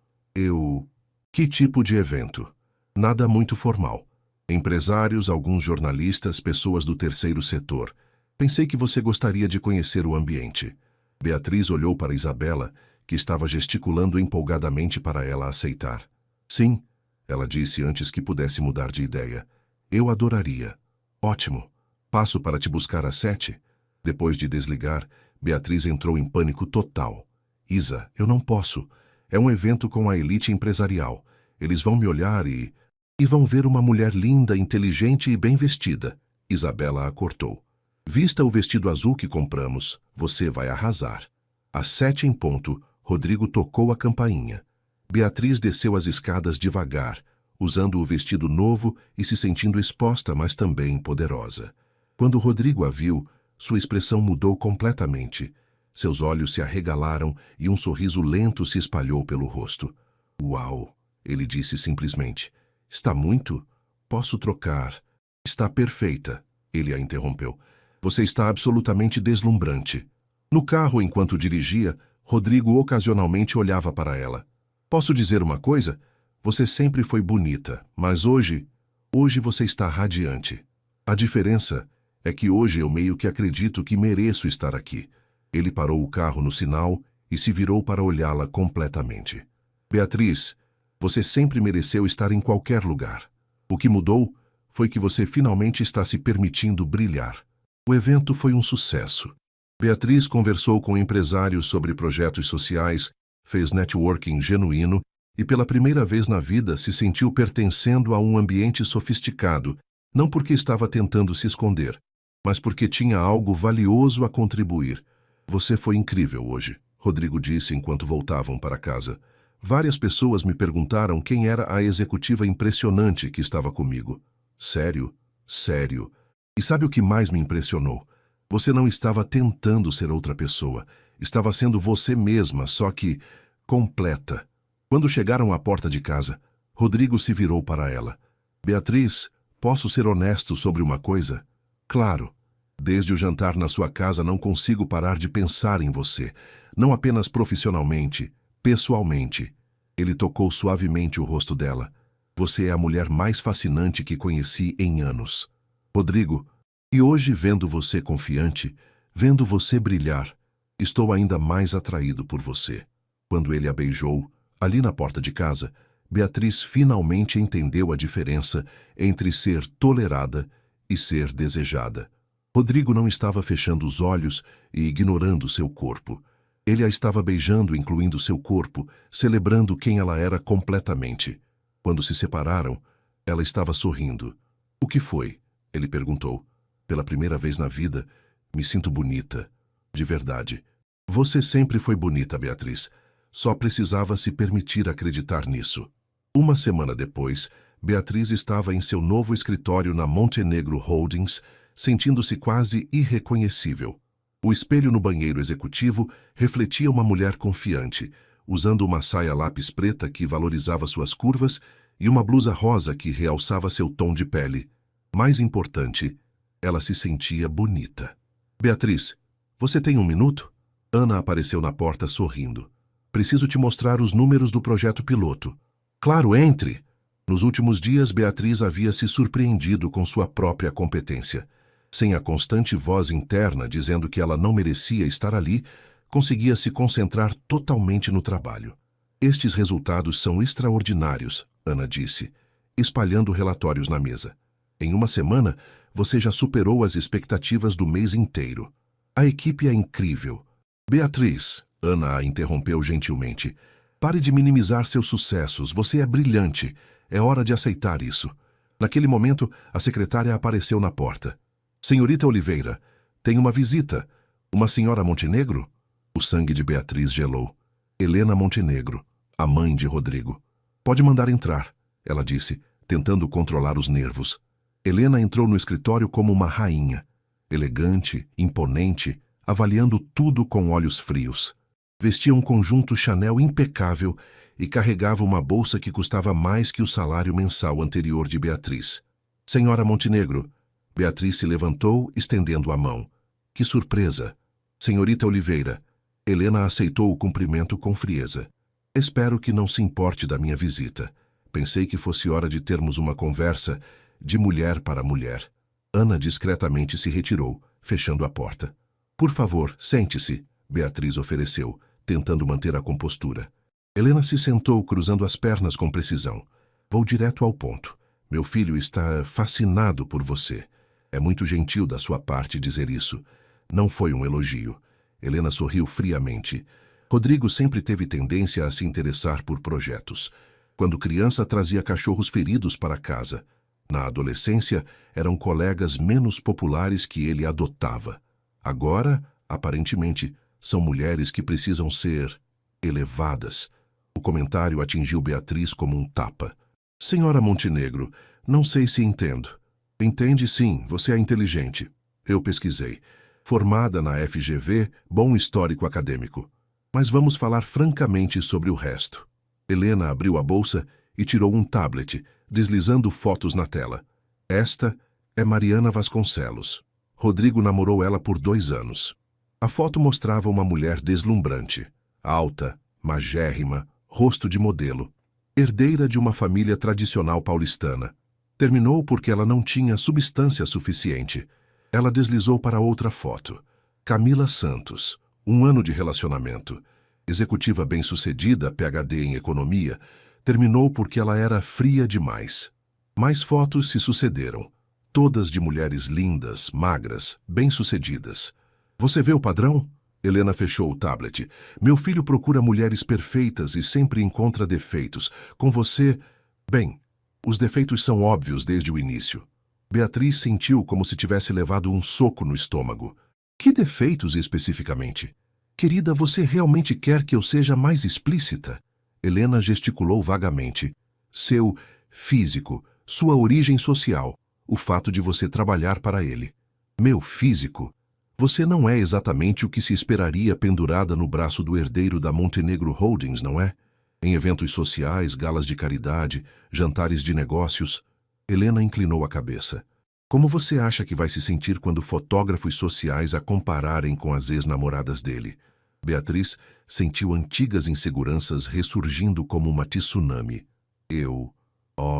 Que tipo de evento? Nada muito formal. Empresários, alguns jornalistas, pessoas do terceiro setor. Pensei que você gostaria de conhecer o ambiente. Beatriz olhou para Isabela, que estava gesticulando empolgadamente para ela aceitar. Sim, ela disse antes que pudesse mudar de ideia. Eu adoraria. Ótimo. Passo para te buscar às 7. Depois de desligar, Beatriz entrou em pânico total. Isa, eu não posso. É um evento com a elite empresarial. Eles vão me olhar e vão ver uma mulher linda, inteligente e bem vestida. Isabela a cortou. Vista o vestido azul que compramos. Você vai arrasar. Às 7 em ponto, Rodrigo tocou a campainha. Beatriz desceu as escadas devagar, usando o vestido novo e se sentindo exposta, mas também poderosa. Quando Rodrigo a viu, sua expressão mudou completamente. Seus olhos se arregalaram e um sorriso lento se espalhou pelo rosto. Uau! Ele disse simplesmente. Está muito? Posso trocar. Está perfeita. Ele a interrompeu. Você está absolutamente deslumbrante. No carro, enquanto dirigia, Rodrigo ocasionalmente olhava para ela. Posso dizer uma coisa? Você sempre foi bonita, mas hoje você está radiante. A diferença é que hoje eu meio que acredito que mereço estar aqui. Ele parou o carro no sinal e se virou para olhá-la completamente. Beatriz, você sempre mereceu estar em qualquer lugar. O que mudou foi que você finalmente está se permitindo brilhar. O evento foi um sucesso. Beatriz conversou com empresários sobre projetos sociais, fez networking genuíno e pela primeira vez na vida se sentiu pertencendo a um ambiente sofisticado, não porque estava tentando se esconder, mas porque tinha algo valioso a contribuir. Você foi incrível hoje, Rodrigo disse enquanto voltavam para casa. Várias pessoas me perguntaram quem era a executiva impressionante que estava comigo. Sério? Sério. E sabe o que mais me impressionou? Você não estava tentando ser outra pessoa. Estava sendo você mesma, só que completa. Quando chegaram à porta de casa, Rodrigo se virou para ela. Beatriz, posso ser honesto sobre uma coisa? Claro. Desde o jantar na sua casa não consigo parar de pensar em você. Não apenas profissionalmente, pessoalmente. Ele tocou suavemente o rosto dela. Você é a mulher mais fascinante que conheci em anos. Rodrigo, e hoje vendo você confiante, vendo você brilhar, estou ainda mais atraído por você. Quando ele a beijou, ali na porta de casa, Beatriz finalmente entendeu a diferença entre ser tolerada e ser desejada. Rodrigo não estava fechando os olhos e ignorando seu corpo. Ele a estava beijando, incluindo seu corpo, celebrando quem ela era completamente. Quando se separaram, ela estava sorrindo. O que foi? Ele perguntou. Pela primeira vez na vida, me sinto bonita. De verdade. Você sempre foi bonita, Beatriz. Só precisava se permitir acreditar nisso. Uma semana depois, Beatriz estava em seu novo escritório na Montenegro Holdings, sentindo-se quase irreconhecível. O espelho no banheiro executivo refletia uma mulher confiante, usando uma saia lápis preta que valorizava suas curvas e uma blusa rosa que realçava seu tom de pele. Mais importante, ela se sentia bonita. Beatriz, você tem 1 minuto? Ana apareceu na porta sorrindo. Preciso te mostrar os números do projeto piloto. Claro, entre! Nos últimos dias, Beatriz havia se surpreendido com sua própria competência. Sem a constante voz interna dizendo que ela não merecia estar ali, conseguia se concentrar totalmente no trabalho. Estes resultados são extraordinários, Ana disse, espalhando relatórios na mesa. Em uma semana, você já superou as expectativas do mês inteiro. A equipe é incrível. Beatriz, Ana a interrompeu gentilmente, pare de minimizar seus sucessos, você é brilhante. É hora de aceitar isso. Naquele momento, a secretária apareceu na porta. Senhorita Oliveira, tem uma visita. Uma senhora Montenegro? O sangue de Beatriz gelou. Helena Montenegro, a mãe de Rodrigo. Pode mandar entrar, ela disse, tentando controlar os nervos. Helena entrou no escritório como uma rainha, elegante, imponente, avaliando tudo com olhos frios. Vestia um conjunto Chanel impecável e carregava uma bolsa que custava mais que o salário mensal anterior de Beatriz. Senhora Montenegro. Beatriz se levantou, estendendo a mão. Que surpresa! Senhorita Oliveira. Helena aceitou o cumprimento com frieza. Espero que não se importe da minha visita. Pensei que fosse hora de termos uma conversa de mulher para mulher. Ana discretamente se retirou, fechando a porta. Por favor, sente-se, Beatriz ofereceu, tentando manter a compostura. Helena se sentou, cruzando as pernas com precisão. Vou direto ao ponto. Meu filho está fascinado por você. É muito gentil da sua parte dizer isso. Não foi um elogio. Helena sorriu friamente. Rodrigo sempre teve tendência a se interessar por projetos. Quando criança, trazia cachorros feridos para casa. Na adolescência, eram colegas menos populares que ele adotava. Agora, aparentemente, são mulheres que precisam ser elevadas. O comentário atingiu Beatriz como um tapa. Senhora Montenegro, não sei se entendo. Entende sim, você é inteligente. Eu pesquisei. Formada na FGV, bom histórico acadêmico. Mas vamos falar francamente sobre o resto. Helena abriu a bolsa e tirou um tablet, deslizando fotos na tela. Esta é Mariana Vasconcelos. Rodrigo namorou ela por 2 anos. A foto mostrava uma mulher deslumbrante, alta, magérrima, rosto de modelo, herdeira de uma família tradicional paulistana. Terminou porque ela não tinha substância suficiente. Ela deslizou para outra foto. Camila Santos, 1 ano de relacionamento. Executiva bem-sucedida, PhD em economia, terminou porque ela era fria demais. Mais fotos se sucederam, todas de mulheres lindas, magras, bem-sucedidas. Você vê o padrão? Helena fechou o tablet. Meu filho procura mulheres perfeitas e sempre encontra defeitos. Com você... Bem, os defeitos são óbvios desde o início. Beatriz sentiu como se tivesse levado um soco no estômago. Que defeitos especificamente? Querida, você realmente quer que eu seja mais explícita? Helena gesticulou vagamente. Seu físico, sua origem social, o fato de você trabalhar para ele. Meu físico? Você não é exatamente o que se esperaria pendurada no braço do herdeiro da Montenegro Holdings, não é? Em eventos sociais, galas de caridade, jantares de negócios. Helena inclinou a cabeça. Como você acha que vai se sentir quando fotógrafos sociais a compararem com as ex-namoradas dele? Beatriz sentiu antigas inseguranças ressurgindo como uma tsunami.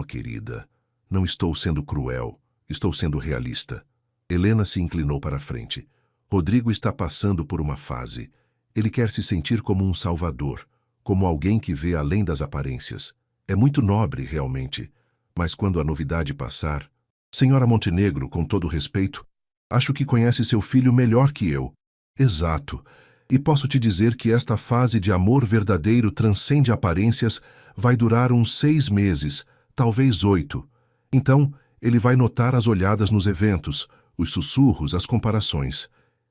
Querida, não estou sendo cruel, estou sendo realista. Helena se inclinou para a frente. Rodrigo está passando por uma fase. Ele quer se sentir como um salvador, como alguém que vê além das aparências. É muito nobre, realmente. Mas quando a novidade passar... Senhora Montenegro, com todo respeito, acho que conhece seu filho melhor que eu. Exato. E posso te dizer que esta fase de amor verdadeiro transcende aparências, vai durar uns 6 meses, talvez 8. Então, ele vai notar as olhadas nos eventos, os sussurros, as comparações.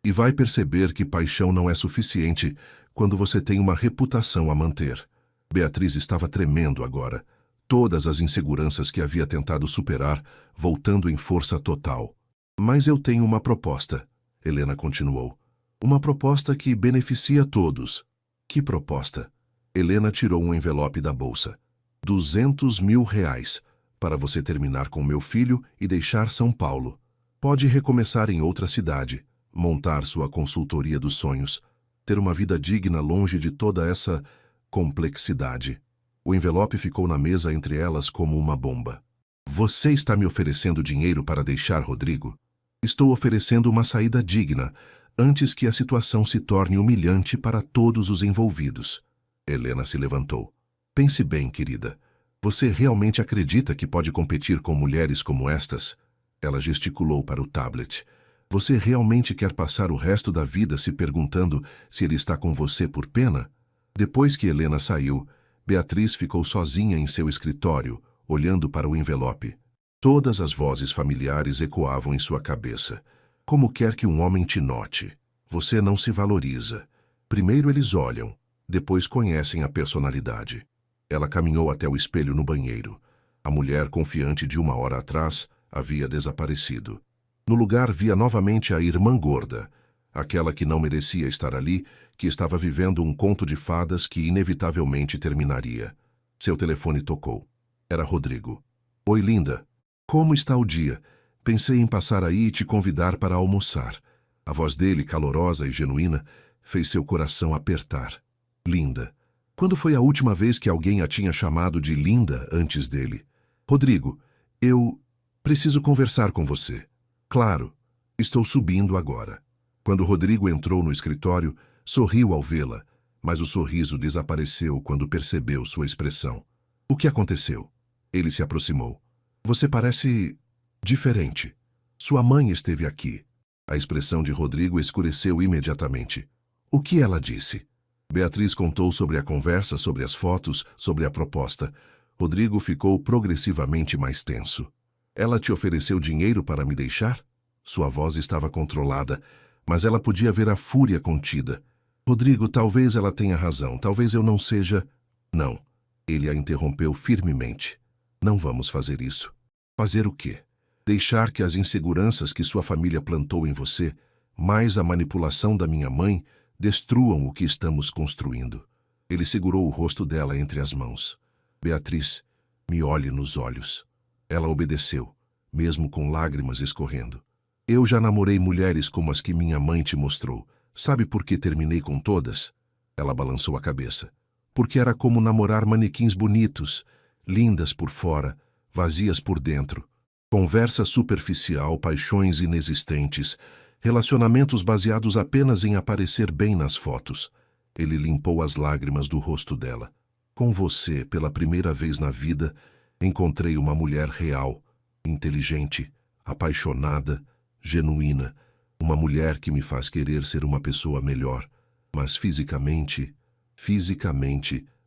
E vai perceber que paixão não é suficiente quando você tem uma reputação a manter. Beatriz estava tremendo agora. Todas as inseguranças que havia tentado superar, voltando em força total. Mas eu tenho uma proposta, Helena continuou. Uma proposta que beneficia todos. Que proposta? Helena tirou um envelope da bolsa. 200 mil reais, para você terminar com meu filho e deixar São Paulo. Pode recomeçar em outra cidade, montar sua consultoria dos sonhos, ter uma vida digna longe de toda essa complexidade. O envelope ficou na mesa entre elas como uma bomba. Você está me oferecendo dinheiro para deixar Rodrigo? Estou oferecendo uma saída digna, antes que a situação se torne humilhante para todos os envolvidos. Helena se levantou. Pense bem, querida. Você realmente acredita que pode competir com mulheres como estas? Ela gesticulou para o tablet. Você realmente quer passar o resto da vida se perguntando se ele está com você por pena? Depois que Helena saiu, Beatriz ficou sozinha em seu escritório, olhando para o envelope. Todas as vozes familiares ecoavam em sua cabeça. Como quer que um homem te note? Você não se valoriza. Primeiro eles olham, depois conhecem a personalidade. Ela caminhou até o espelho no banheiro. A mulher confiante de uma hora atrás havia desaparecido. No lugar via novamente a irmã gorda, aquela que não merecia estar ali, que estava vivendo um conto de fadas que inevitavelmente terminaria. Seu telefone tocou. Era Rodrigo. Oi, linda. Como está o dia? Pensei em passar aí e te convidar para almoçar. A voz dele, calorosa e genuína, fez seu coração apertar. Linda. Quando foi a última vez que alguém a tinha chamado de linda antes dele? Rodrigo, eu preciso conversar com você. Claro, estou subindo agora. Quando Rodrigo entrou no escritório, sorriu ao vê-la, mas o sorriso desapareceu quando percebeu sua expressão. O que aconteceu? Ele se aproximou. Você parece diferente. Sua mãe esteve aqui. A expressão de Rodrigo escureceu imediatamente. O que ela disse? Beatriz contou sobre a conversa, sobre as fotos, sobre a proposta. Rodrigo ficou progressivamente mais tenso. Ela te ofereceu dinheiro para me deixar? Sua voz estava controlada, mas ela podia ver a fúria contida. Rodrigo, talvez ela tenha razão, talvez eu não seja... Não. Ele a interrompeu firmemente. Não vamos fazer isso. Fazer o quê? Deixar que as inseguranças que sua família plantou em você, mais a manipulação da minha mãe, destruam o que estamos construindo. Ele segurou o rosto dela entre as mãos. Beatriz, me olhe nos olhos. Ela obedeceu, mesmo com lágrimas escorrendo. Eu já namorei mulheres como as que minha mãe te mostrou. Sabe por que terminei com todas? Ela balançou a cabeça. Porque era como namorar manequins bonitos, lindas por fora, vazias por dentro. Conversa superficial, paixões inexistentes, relacionamentos baseados apenas em aparecer bem nas fotos. Ele limpou as lágrimas do rosto dela. Com você, pela primeira vez na vida, encontrei uma mulher real, inteligente, apaixonada, genuína, uma mulher que me faz querer ser uma pessoa melhor. Mas fisicamente,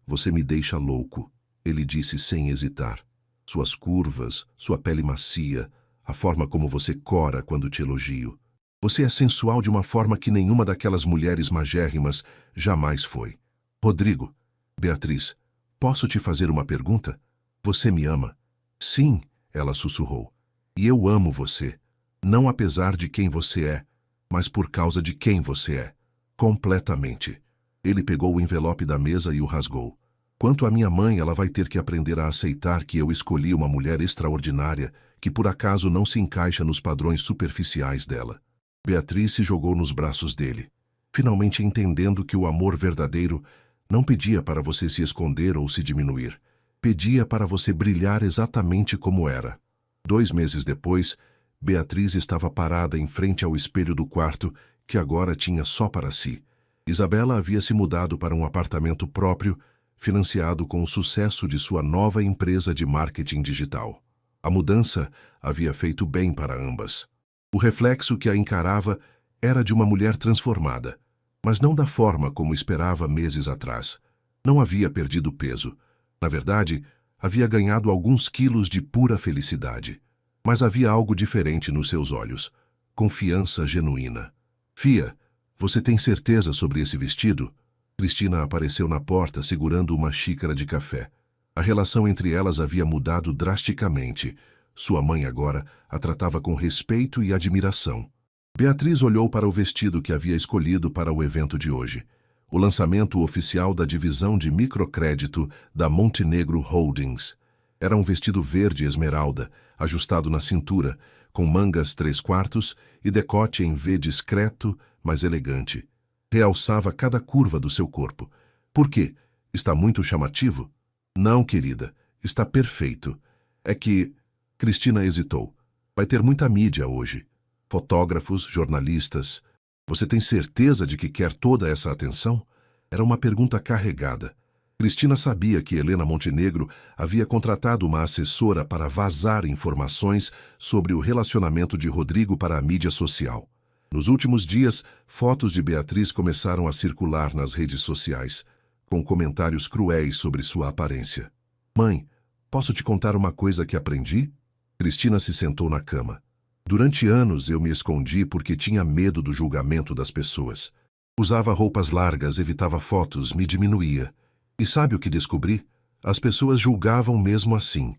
você me deixa louco, ele disse sem hesitar. Suas curvas, sua pele macia, a forma como você cora quando te elogio. Você é sensual de uma forma que nenhuma daquelas mulheres magérrimas jamais foi. Rodrigo, Beatriz, posso te fazer uma pergunta? Você me ama? Sim, ela sussurrou. E eu amo você, não apesar de quem você é, mas por causa de quem você é. Completamente. Ele pegou o envelope da mesa e o rasgou. Quanto à minha mãe, ela vai ter que aprender a aceitar que eu escolhi uma mulher extraordinária que por acaso não se encaixa nos padrões superficiais dela. Beatriz se jogou nos braços dele, finalmente entendendo que o amor verdadeiro não pedia para você se esconder ou se diminuir. Pedia para você brilhar exatamente como era. 2 meses depois, Beatriz estava parada em frente ao espelho do quarto, que agora tinha só para si. Isabela havia se mudado para um apartamento próprio, financiado com o sucesso de sua nova empresa de marketing digital. A mudança havia feito bem para ambas. O reflexo que a encarava era de uma mulher transformada, mas não da forma como esperava meses atrás. Não havia perdido peso. Na verdade, havia ganhado alguns quilos de pura felicidade. Mas havia algo diferente nos seus olhos. Confiança genuína. Fia, você tem certeza sobre esse vestido? Cristina apareceu na porta segurando uma xícara de café. A relação entre elas havia mudado drasticamente. Sua mãe agora a tratava com respeito e admiração. Beatriz olhou para o vestido que havia escolhido para o evento de hoje. O lançamento oficial da divisão de microcrédito da Montenegro Holdings. Era um vestido verde esmeralda, ajustado na cintura, com mangas 3/4 e decote em V discreto, mas elegante. Realçava cada curva do seu corpo. Por quê? Está muito chamativo? Não, querida, está perfeito. É que... Cristina hesitou. Vai ter muita mídia hoje. Fotógrafos, jornalistas. Você tem certeza de que quer toda essa atenção? Era uma pergunta carregada. Cristina sabia que Helena Montenegro havia contratado uma assessora para vazar informações sobre o relacionamento de Rodrigo para a mídia social. Nos últimos dias, fotos de Beatriz começaram a circular nas redes sociais, com comentários cruéis sobre sua aparência. Mãe, posso te contar uma coisa que aprendi? Cristina se sentou na cama. Durante anos eu me escondi porque tinha medo do julgamento das pessoas. Usava roupas largas, evitava fotos, me diminuía. E sabe o que descobri? As pessoas julgavam mesmo assim.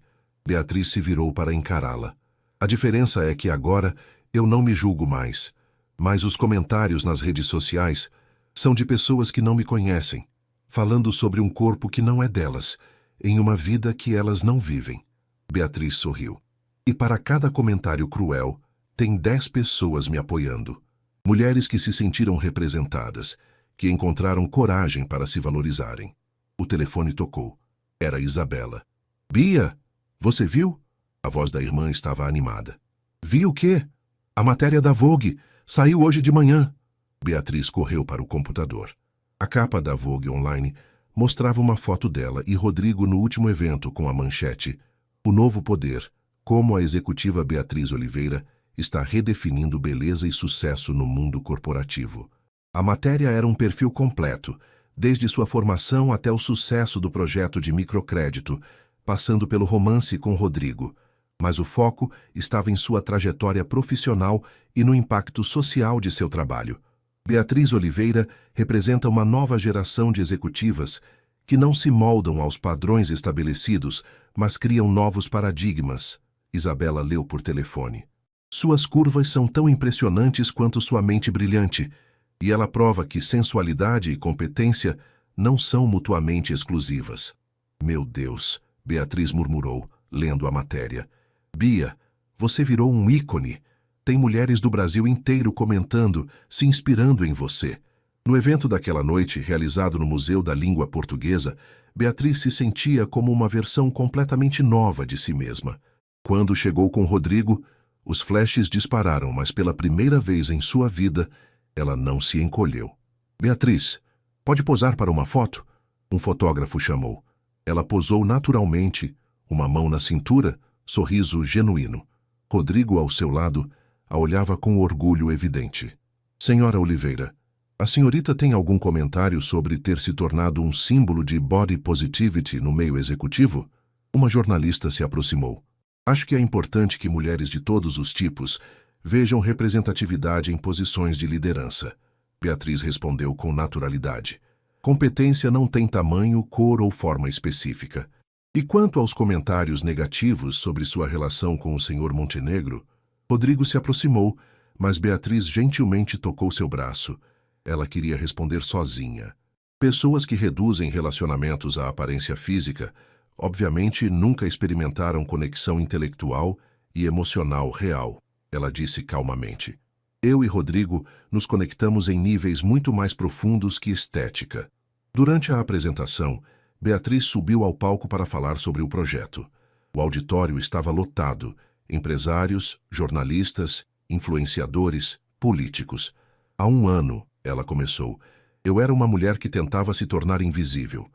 Beatriz se virou para encará-la. A diferença é que agora eu não me julgo mais. Mas os comentários nas redes sociais são de pessoas que não me conhecem, falando sobre um corpo que não é delas, em uma vida que elas não vivem. Beatriz sorriu. E para cada comentário cruel, tem 10 pessoas me apoiando. Mulheres que se sentiram representadas, que encontraram coragem para se valorizarem. O telefone tocou. Era Isabela. Bia, você viu? A voz da irmã estava animada. Vi o quê? A matéria da Vogue. Saiu hoje de manhã. Beatriz correu para o computador. A capa da Vogue Online mostrava uma foto dela e Rodrigo no último evento com a manchete O Novo Poder, como a executiva Beatriz Oliveira está redefinindo beleza e sucesso no mundo corporativo. A matéria era um perfil completo, desde sua formação até o sucesso do projeto de microcrédito, passando pelo romance com Rodrigo. Mas o foco estava em sua trajetória profissional e no impacto social de seu trabalho. Beatriz Oliveira representa uma nova geração de executivas que não se moldam aos padrões estabelecidos, mas criam novos paradigmas. Isabela leu por telefone. Suas curvas são tão impressionantes quanto sua mente brilhante, e ela prova que sensualidade e competência não são mutuamente exclusivas. Meu Deus, Beatriz murmurou, lendo a matéria. Bia, você virou um ícone. Tem mulheres do Brasil inteiro comentando, se inspirando em você. No evento daquela noite, realizado no Museu da Língua Portuguesa, Beatriz se sentia como uma versão completamente nova de si mesma. Quando chegou com Rodrigo, os flashes dispararam, mas pela primeira vez em sua vida, ela não se encolheu. Beatriz, pode posar para uma foto? Um fotógrafo chamou. Ela posou naturalmente, uma mão na cintura, sorriso genuíno. Rodrigo, ao seu lado, a olhava com orgulho evidente. Senhora Oliveira, a senhorita tem algum comentário sobre ter se tornado um símbolo de body positivity no meio executivo? Uma jornalista se aproximou. Acho que é importante que mulheres de todos os tipos vejam representatividade em posições de liderança. Beatriz respondeu com naturalidade. Competência não tem tamanho, cor ou forma específica. E quanto aos comentários negativos sobre sua relação com o Sr. Montenegro, Rodrigo se aproximou, mas Beatriz gentilmente tocou seu braço. Ela queria responder sozinha. Pessoas que reduzem relacionamentos à aparência física obviamente nunca experimentaram conexão intelectual e emocional real, ela disse calmamente. Eu e Rodrigo nos conectamos em níveis muito mais profundos que estética. Durante a apresentação, Beatriz subiu ao palco para falar sobre o projeto. O auditório estava lotado, empresários, jornalistas, influenciadores, políticos. Há um ano, ela começou, eu era uma mulher que tentava se tornar invisível.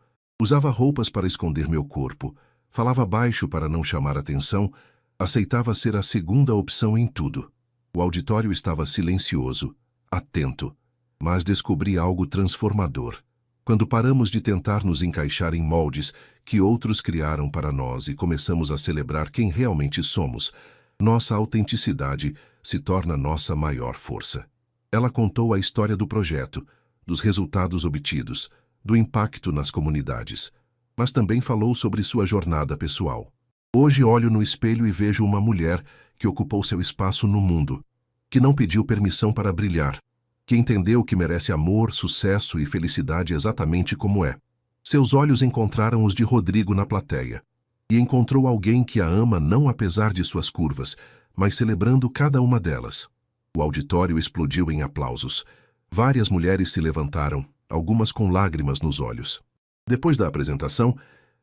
Usava roupas para esconder meu corpo, falava baixo para não chamar atenção, aceitava ser a segunda opção em tudo. O auditório estava silencioso, atento, mas descobri algo transformador. Quando paramos de tentar nos encaixar em moldes que outros criaram para nós e começamos a celebrar quem realmente somos, nossa autenticidade se torna nossa maior força. Ela contou a história do projeto, dos resultados obtidos, do impacto nas comunidades, mas também falou sobre sua jornada pessoal. Hoje olho no espelho e vejo uma mulher que ocupou seu espaço no mundo, que não pediu permissão para brilhar, que entendeu que merece amor, sucesso e felicidade exatamente como é. Seus olhos encontraram os de Rodrigo na plateia, e encontrou alguém que a ama não apesar de suas curvas, mas celebrando cada uma delas. O auditório explodiu em aplausos. Várias mulheres se levantaram, algumas com lágrimas nos olhos. Depois da apresentação,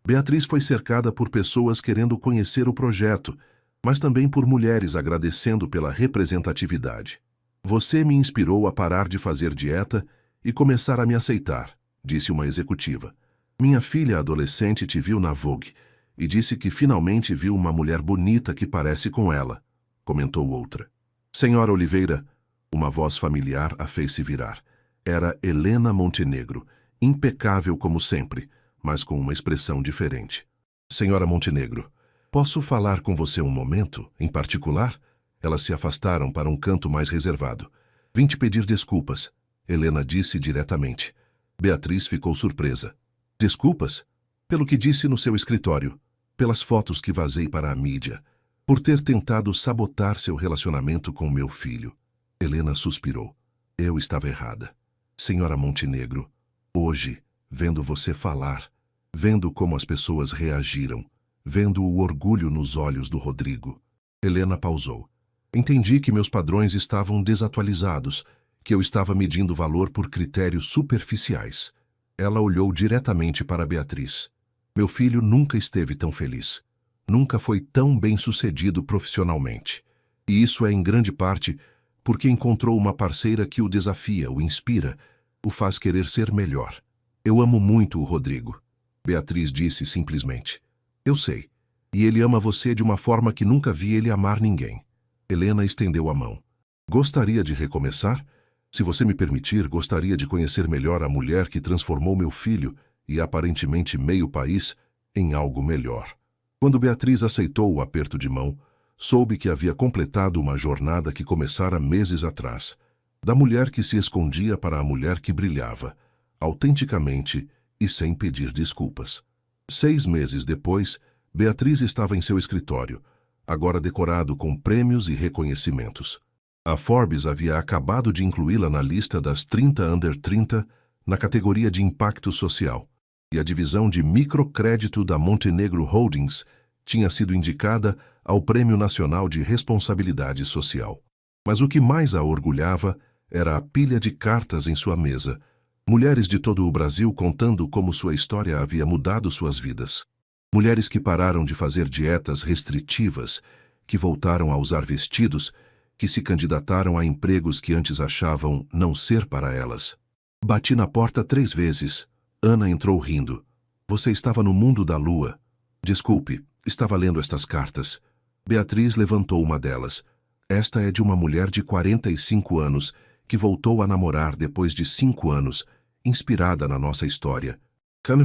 Beatriz foi cercada por pessoas querendo conhecer o projeto, mas também por mulheres agradecendo pela representatividade. Você me inspirou a parar de fazer dieta e começar a me aceitar, disse uma executiva. Minha filha adolescente te viu na Vogue e disse que finalmente viu uma mulher bonita que parece com ela, comentou outra. Senhora Oliveira, uma voz familiar a fez se virar. Era Helena Montenegro, impecável como sempre, mas com uma expressão diferente. Senhora Montenegro, posso falar com você um momento, em particular? Elas se afastaram para um canto mais reservado. Vim te pedir desculpas, Helena disse diretamente. Beatriz ficou surpresa. Desculpas? Pelo que disse no seu escritório, pelas fotos que vazei para a mídia, por ter tentado sabotar seu relacionamento com meu filho. Helena suspirou. Eu estava errada. Senhora Montenegro, hoje, vendo você falar, vendo como as pessoas reagiram, vendo o orgulho nos olhos do Rodrigo. Helena pausou. Entendi que meus padrões estavam desatualizados, que eu estava medindo valor por critérios superficiais. Ela olhou diretamente para Beatriz. Meu filho nunca esteve tão feliz. Nunca foi tão bem-sucedido profissionalmente. E isso é em grande parte porque encontrou uma parceira que o desafia, o inspira, o faz querer ser melhor. Eu amo muito o Rodrigo, Beatriz disse simplesmente. Eu sei. E ele ama você de uma forma que nunca vi ele amar ninguém. Helena estendeu a mão. Gostaria de recomeçar? Se você me permitir, gostaria de conhecer melhor a mulher que transformou meu filho e aparentemente meio país em algo melhor. Quando Beatriz aceitou o aperto de mão, soube que havia completado uma jornada que começara meses atrás. Da mulher que se escondia para a mulher que brilhava, autenticamente e sem pedir desculpas. 6 meses depois, Beatriz estava em seu escritório, agora decorado com prêmios e reconhecimentos. A Forbes havia acabado de incluí-la na lista das 30 Under 30 na categoria de impacto social, e a divisão de microcrédito da Montenegro Holdings tinha sido indicada ao Prêmio Nacional de Responsabilidade Social. Mas o que mais a orgulhava era a pilha de cartas em sua mesa, mulheres de todo o Brasil contando como sua história havia mudado suas vidas. Mulheres que pararam de fazer dietas restritivas, que voltaram a usar vestidos, que se candidataram a empregos que antes achavam não ser para elas. Bati na porta 3 vezes. Ana entrou rindo. Você estava no mundo da lua. Desculpe, estava lendo estas cartas. Beatriz levantou uma delas. Esta é de uma mulher de 45 anos que voltou a namorar depois de 5 anos, inspirada na nossa história.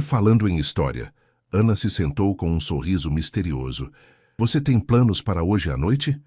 Falando em história, Ana se sentou com um sorriso misterioso. Você tem planos para hoje à noite?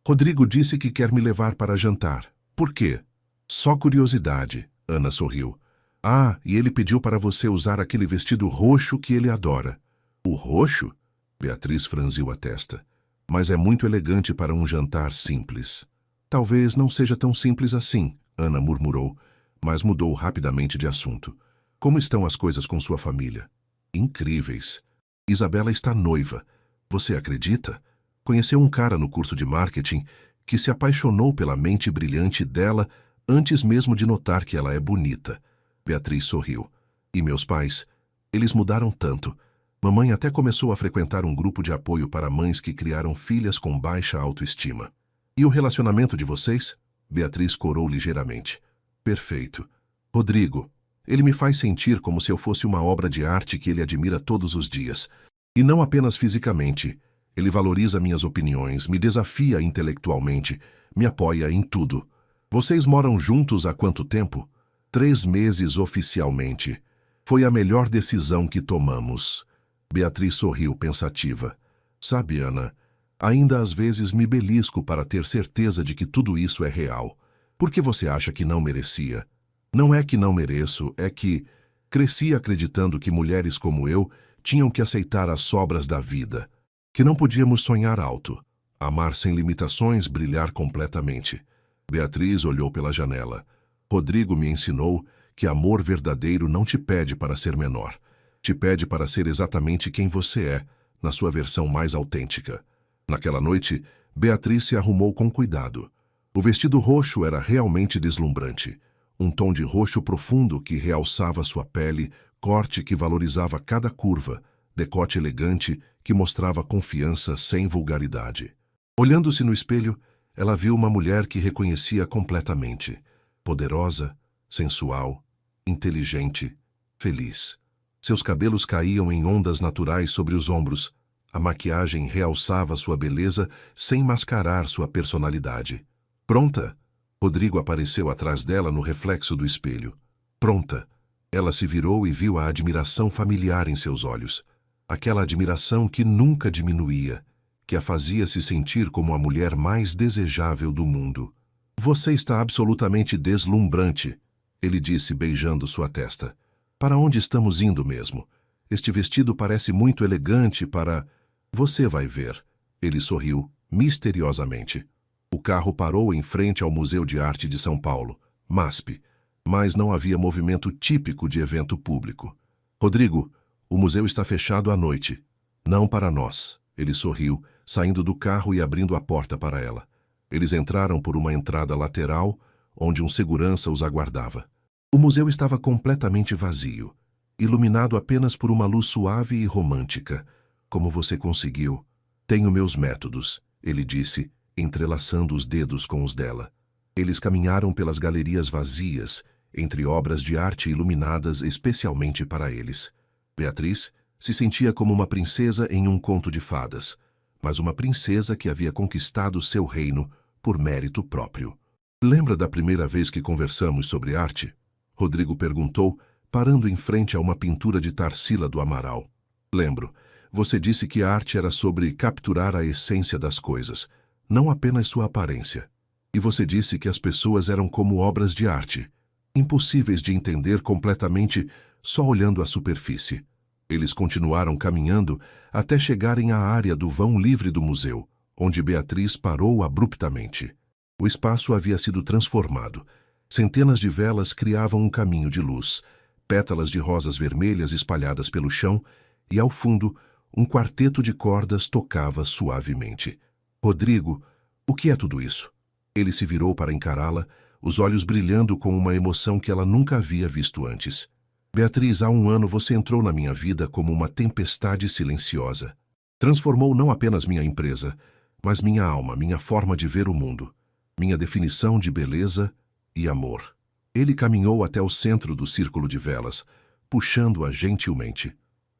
Rodrigo disse que quer me levar para jantar. Por quê? Só curiosidade, Ana sorriu. Ah, e ele pediu para você usar aquele vestido roxo que ele adora. O roxo? Beatriz franziu a testa. Mas é muito elegante para um jantar simples. Talvez não seja tão simples assim, Ana murmurou, mas mudou rapidamente de assunto. Como estão as coisas com sua família? Incríveis. Isabela está noiva. Você acredita? Conheceu um cara no curso de marketing que se apaixonou pela mente brilhante dela antes mesmo de notar que ela é bonita. Beatriz sorriu. E meus pais? Eles mudaram tanto. Mamãe até começou a frequentar um grupo de apoio para mães que criaram filhas com baixa autoestima. E o relacionamento de vocês? Beatriz corou ligeiramente. Perfeito. Rodrigo, ele me faz sentir como se eu fosse uma obra de arte que ele admira todos os dias. E não apenas fisicamente. Ele valoriza minhas opiniões, me desafia intelectualmente, me apoia em tudo. Vocês moram juntos há quanto tempo? 3 meses oficialmente. Foi a melhor decisão que tomamos. Beatriz sorriu pensativa. Sabe, Ana, ainda às vezes me belisco para ter certeza de que tudo isso é real. Por que você acha que não merecia? Não é que não mereço, é que cresci acreditando que mulheres como eu tinham que aceitar as sobras da vida, que não podíamos sonhar alto, amar sem limitações, brilhar completamente. Beatriz olhou pela janela. Rodrigo me ensinou que amor verdadeiro não te pede para ser menor. Te pede para ser exatamente quem você é, na sua versão mais autêntica. Naquela noite, Beatriz se arrumou com cuidado. O vestido roxo era realmente deslumbrante. Um tom de roxo profundo que realçava sua pele, corte que valorizava cada curva, decote elegante que mostrava confiança sem vulgaridade. Olhando-se no espelho, ela viu uma mulher que reconhecia completamente. Poderosa, sensual, inteligente, feliz. Seus cabelos caíam em ondas naturais sobre os ombros. A maquiagem realçava sua beleza sem mascarar sua personalidade. Pronta? Rodrigo apareceu atrás dela no reflexo do espelho. Pronta. Ela se virou e viu a admiração familiar em seus olhos. Aquela admiração que nunca diminuía, que a fazia se sentir como a mulher mais desejável do mundo. Você está absolutamente deslumbrante, ele disse beijando sua testa. Para onde estamos indo mesmo? Este vestido parece muito elegante para... Você vai ver. Ele sorriu, misteriosamente. O carro parou em frente ao Museu de Arte de São Paulo, MASP, mas não havia movimento típico de evento público. Rodrigo, o museu está fechado à noite. Não para nós. Ele sorriu, saindo do carro e abrindo a porta para ela. Eles entraram por uma entrada lateral, onde um segurança os aguardava. O museu estava completamente vazio, iluminado apenas por uma luz suave e romântica. Como você conseguiu? Tenho meus métodos, ele disse, entrelaçando os dedos com os dela. Eles caminharam pelas galerias vazias, entre obras de arte iluminadas especialmente para eles. Beatriz se sentia como uma princesa em um conto de fadas, mas uma princesa que havia conquistado seu reino por mérito próprio. Lembra da primeira vez que conversamos sobre arte? Rodrigo perguntou, parando em frente a uma pintura de Tarsila do Amaral. Lembro. Você disse que a arte era sobre capturar a essência das coisas, não apenas sua aparência. E você disse que as pessoas eram como obras de arte, impossíveis de entender completamente só olhando a superfície. Eles continuaram caminhando até chegarem à área do vão livre do museu, onde Beatriz parou abruptamente. O espaço havia sido transformado. Centenas de velas criavam um caminho de luz, pétalas de rosas vermelhas espalhadas pelo chão, e ao fundo, um quarteto de cordas tocava suavemente. Rodrigo, o que é tudo isso? Ele se virou para encará-la, os olhos brilhando com uma emoção que ela nunca havia visto antes. Beatriz, há 1 ano você entrou na minha vida como uma tempestade silenciosa. Transformou não apenas minha empresa, mas minha alma, minha forma de ver o mundo, minha definição de beleza e amor. Ele caminhou até o centro do círculo de velas, puxando-a gentilmente.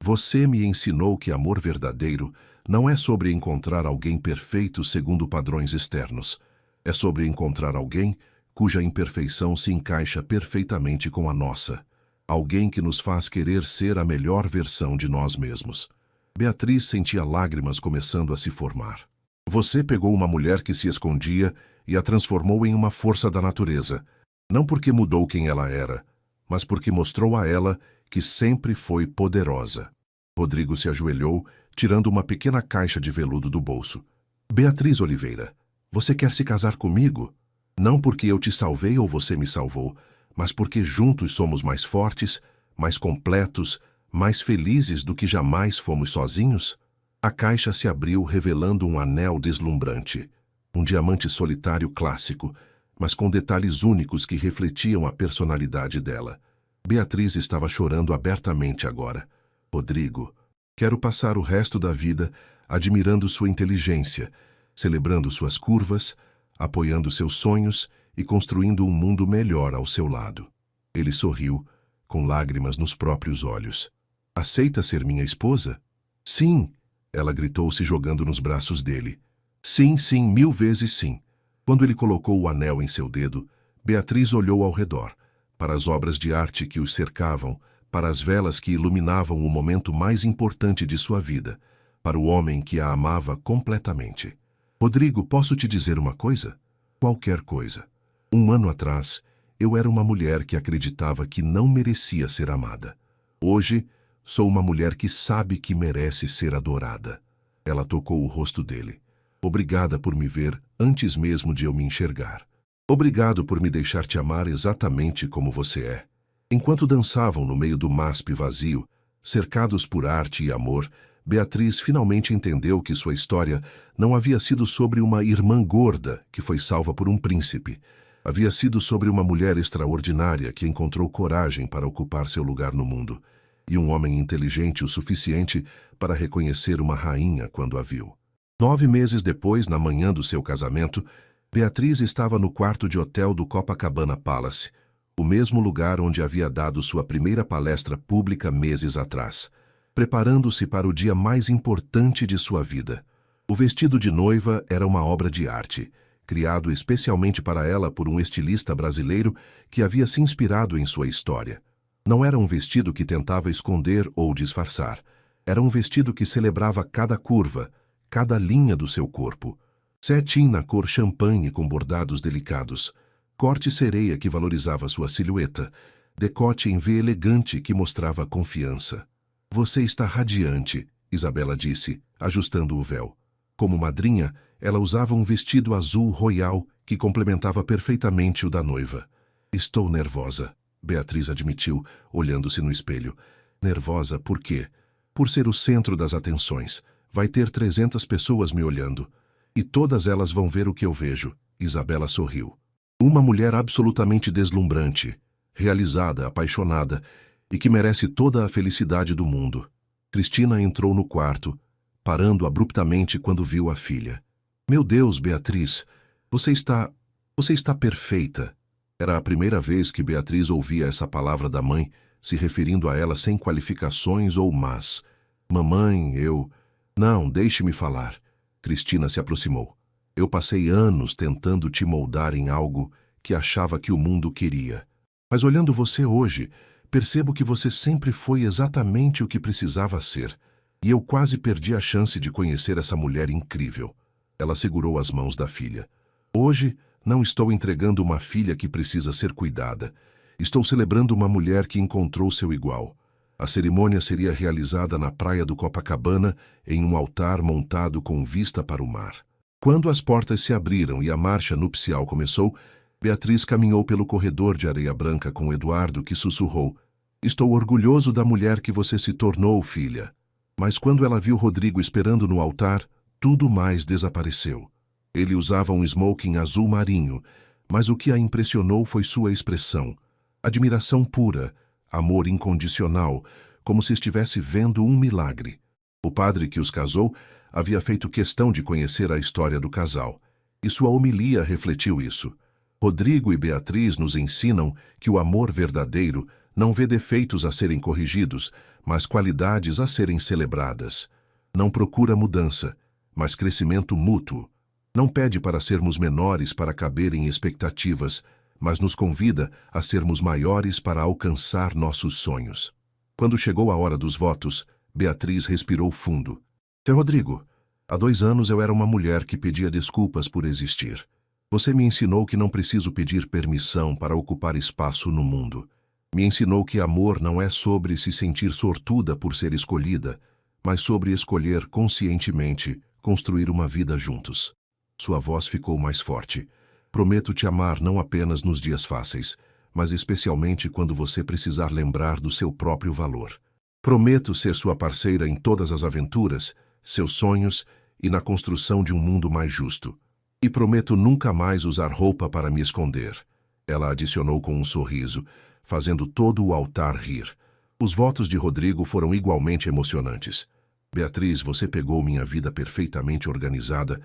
Você me ensinou que amor verdadeiro não é sobre encontrar alguém perfeito segundo padrões externos. É sobre encontrar alguém cuja imperfeição se encaixa perfeitamente com a nossa. Alguém que nos faz querer ser a melhor versão de nós mesmos. Beatriz sentia lágrimas começando a se formar. Você pegou uma mulher que se escondia e a transformou em uma força da natureza. Não porque mudou quem ela era, mas porque mostrou a ela que sempre foi poderosa. Rodrigo se ajoelhou, tirando uma pequena caixa de veludo do bolso. Beatriz Oliveira, você quer se casar comigo? Não porque eu te salvei ou você me salvou, mas porque juntos somos mais fortes, mais completos, mais felizes do que jamais fomos sozinhos? A caixa se abriu revelando um anel deslumbrante, um diamante solitário clássico, mas com detalhes únicos que refletiam a personalidade dela. Beatriz estava chorando abertamente agora. Rodrigo, quero passar o resto da vida admirando sua inteligência, celebrando suas curvas, apoiando seus sonhos e construindo um mundo melhor ao seu lado. Ele sorriu, com lágrimas nos próprios olhos. Aceita ser minha esposa? Sim, ela gritou se jogando nos braços dele. Sim, sim, 1000 vezes sim. Quando ele colocou o anel em seu dedo, Beatriz olhou ao redor, para as obras de arte que os cercavam, para as velas que iluminavam o momento mais importante de sua vida, para o homem que a amava completamente. Rodrigo, posso te dizer uma coisa? Qualquer coisa. 1 ano atrás, eu era uma mulher que acreditava que não merecia ser amada. Hoje, sou uma mulher que sabe que merece ser adorada. Ela tocou o rosto dele. Obrigada por me ver antes mesmo de eu me enxergar. Obrigado por me deixar te amar exatamente como você é. Enquanto dançavam no meio do MASP vazio, cercados por arte e amor, Beatriz finalmente entendeu que sua história não havia sido sobre uma irmã gorda que foi salva por um príncipe. Havia sido sobre uma mulher extraordinária que encontrou coragem para ocupar seu lugar no mundo. e um homem inteligente o suficiente para reconhecer uma rainha quando a viu. 9 meses depois, na manhã do seu casamento, Beatriz estava no quarto de hotel do Copacabana Palace, o mesmo lugar onde havia dado sua primeira palestra pública meses atrás, preparando-se para o dia mais importante de sua vida. O vestido de noiva era uma obra de arte, criado especialmente para ela por um estilista brasileiro que havia se inspirado em sua história. Não era um vestido que tentava esconder ou disfarçar. Era um vestido que celebrava cada curva, cada linha do seu corpo. Cetim na cor champanhe com bordados delicados. Corte sereia que valorizava sua silhueta. Decote em V elegante que mostrava confiança. Você está radiante, Isabela disse, ajustando o véu. Como madrinha, ela usava um vestido azul royal que complementava perfeitamente o da noiva. Estou nervosa, Beatriz admitiu, olhando-se no espelho. Nervosa por quê? Por ser o centro das atenções. Vai ter 300 pessoas me olhando. E todas elas vão ver o que eu vejo. Isabela sorriu. Uma mulher absolutamente deslumbrante, realizada, apaixonada e que merece toda a felicidade do mundo. Cristina entrou no quarto, parando abruptamente quando viu a filha. Meu Deus, Beatriz, você está perfeita. Era a primeira vez que Beatriz ouvia essa palavra da mãe, se referindo a ela sem qualificações ou mas. Mamãe, eu... Não, deixe-me falar. Cristina se aproximou. Eu passei anos tentando te moldar em algo que achava que o mundo queria. Mas olhando você hoje, percebo que você sempre foi exatamente o que precisava ser. E eu quase perdi a chance de conhecer essa mulher incrível. Ela segurou as mãos da filha. Hoje, não estou entregando uma filha que precisa ser cuidada. Estou celebrando uma mulher que encontrou seu igual. A cerimônia seria realizada na praia do Copacabana, em um altar montado com vista para o mar. Quando as portas se abriram e a marcha nupcial começou, Beatriz caminhou pelo corredor de areia branca com Eduardo, que sussurrou: Estou orgulhoso da mulher que você se tornou, filha. Mas quando ela viu Rodrigo esperando no altar, tudo mais desapareceu. Ele usava um smoking azul marinho, mas o que a impressionou foi sua expressão. Admiração pura, amor incondicional, como se estivesse vendo um milagre. O padre que os casou havia feito questão de conhecer a história do casal, e sua homilia refletiu isso. Rodrigo e Beatriz nos ensinam que o amor verdadeiro não vê defeitos a serem corrigidos, mas qualidades a serem celebradas. Não procura mudança, mas crescimento mútuo. Não pede para sermos menores para caber em expectativas, mas nos convida a sermos maiores para alcançar nossos sonhos. Quando chegou a hora dos votos, Beatriz respirou fundo. Seu Rodrigo, há 2 anos eu era uma mulher que pedia desculpas por existir. Você me ensinou que não preciso pedir permissão para ocupar espaço no mundo. Me ensinou que amor não é sobre se sentir sortuda por ser escolhida, mas sobre escolher conscientemente construir uma vida juntos. Sua voz ficou mais forte. Prometo te amar não apenas nos dias fáceis, mas especialmente quando você precisar lembrar do seu próprio valor. Prometo ser sua parceira em todas as aventuras, seus sonhos e na construção de um mundo mais justo. E prometo nunca mais usar roupa para me esconder. Ela adicionou com um sorriso, fazendo todo o altar rir. Os votos de Rodrigo foram igualmente emocionantes. Beatriz, você pegou minha vida perfeitamente organizada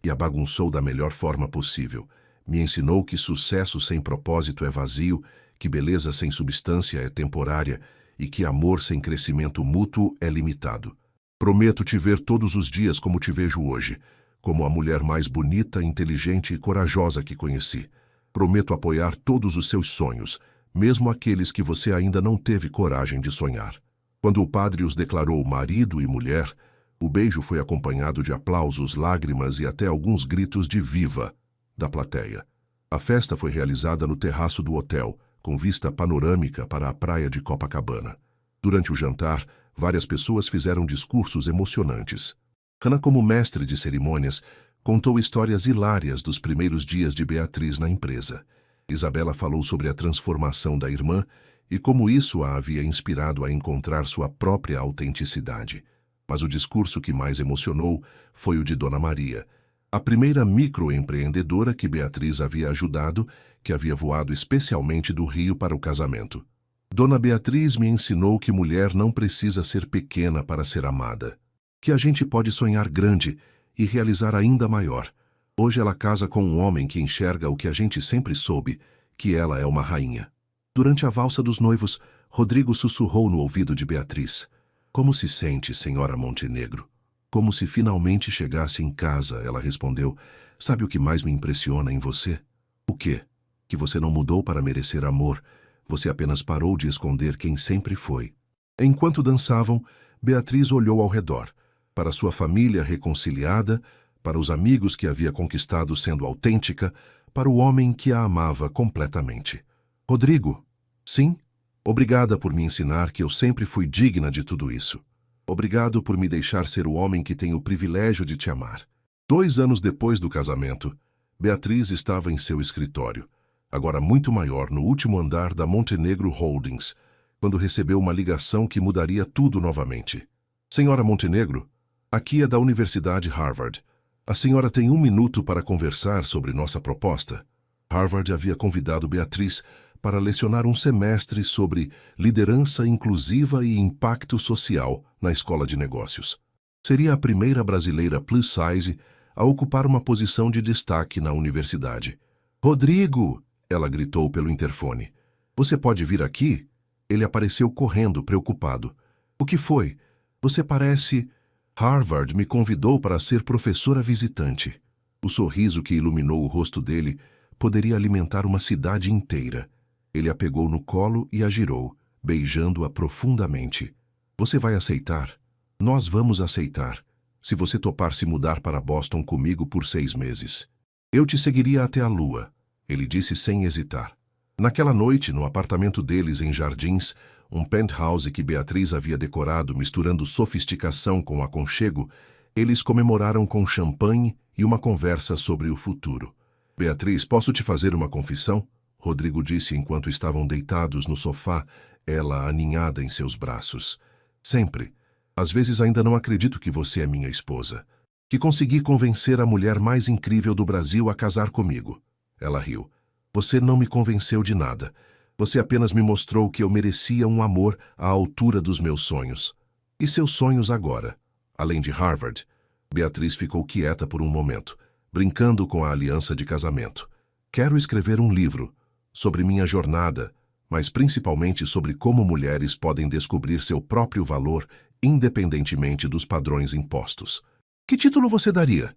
e a bagunçou da melhor forma possível. Me ensinou que sucesso sem propósito é vazio, que beleza sem substância é temporária e que amor sem crescimento mútuo é limitado. Prometo te ver todos os dias como te vejo hoje, como a mulher mais bonita, inteligente e corajosa que conheci. Prometo apoiar todos os seus sonhos, mesmo aqueles que você ainda não teve coragem de sonhar. Quando o padre os declarou marido e mulher, o beijo foi acompanhado de aplausos, lágrimas e até alguns gritos de viva da plateia. A festa foi realizada no terraço do hotel, com vista panorâmica para a praia de Copacabana. Durante o jantar, várias pessoas fizeram discursos emocionantes. Hannah, como mestre de cerimônias, contou histórias hilárias dos primeiros dias de Beatriz na empresa. Isabela falou sobre a transformação da irmã e como isso a havia inspirado a encontrar sua própria autenticidade. Mas o discurso que mais emocionou foi o de Dona Maria, a primeira microempreendedora que Beatriz havia ajudado, que havia voado especialmente do Rio para o casamento. Dona Beatriz me ensinou que mulher não precisa ser pequena para ser amada. Que a gente pode sonhar grande e realizar ainda maior. Hoje ela casa com um homem que enxerga o que a gente sempre soube, que ela é uma rainha. Durante a valsa dos noivos, Rodrigo sussurrou no ouvido de Beatriz. Como se sente, senhora Montenegro? Como se finalmente chegasse em casa, ela respondeu. Sabe o que mais me impressiona em você? O quê? Que você não mudou para merecer amor. Você apenas parou de esconder quem sempre foi. Enquanto dançavam, Beatriz olhou ao redor. Para sua família reconciliada, para os amigos que havia conquistado sendo autêntica, para o homem que a amava completamente. Rodrigo, sim? Obrigada por me ensinar que eu sempre fui digna de tudo isso. Obrigado por me deixar ser o homem que tem o privilégio de te amar. 2 anos depois do casamento, Beatriz estava em seu escritório, agora muito maior, no último andar da Montenegro Holdings, quando recebeu uma ligação que mudaria tudo novamente. Senhora Montenegro, aqui é da Universidade Harvard. A senhora tem 1 minuto para conversar sobre nossa proposta. Harvard havia convidado Beatriz para lecionar um semestre sobre liderança inclusiva e impacto social na escola de negócios. Seria a primeira brasileira plus size a ocupar uma posição de destaque na universidade. Rodrigo! Ela gritou pelo interfone. Você pode vir aqui? Ele apareceu correndo, preocupado. O que foi? Você parece... Harvard me convidou para ser professora visitante. O sorriso que iluminou o rosto dele poderia alimentar uma cidade inteira. Ele a pegou no colo e a girou, beijando-a profundamente. Você vai aceitar? Nós vamos aceitar, se você topar se mudar para Boston comigo por 6 meses. Eu te seguiria até a lua, ele disse sem hesitar. Naquela noite, no apartamento deles em Jardins, um penthouse que Beatriz havia decorado misturando sofisticação com aconchego, eles comemoraram com champanhe e uma conversa sobre o futuro. Beatriz, posso te fazer uma confissão? Rodrigo disse enquanto estavam deitados no sofá, ela aninhada em seus braços. Sempre. Às vezes ainda não acredito que você é minha esposa. Que consegui convencer a mulher mais incrível do Brasil a casar comigo. Ela riu. Você não me convenceu de nada. Você apenas me mostrou que eu merecia um amor à altura dos meus sonhos. E seus sonhos agora? Além de Harvard? Beatriz ficou quieta por um momento, brincando com a aliança de casamento. Quero escrever um livro sobre minha jornada, mas principalmente sobre como mulheres podem descobrir seu próprio valor independentemente dos padrões impostos. Que título você daria?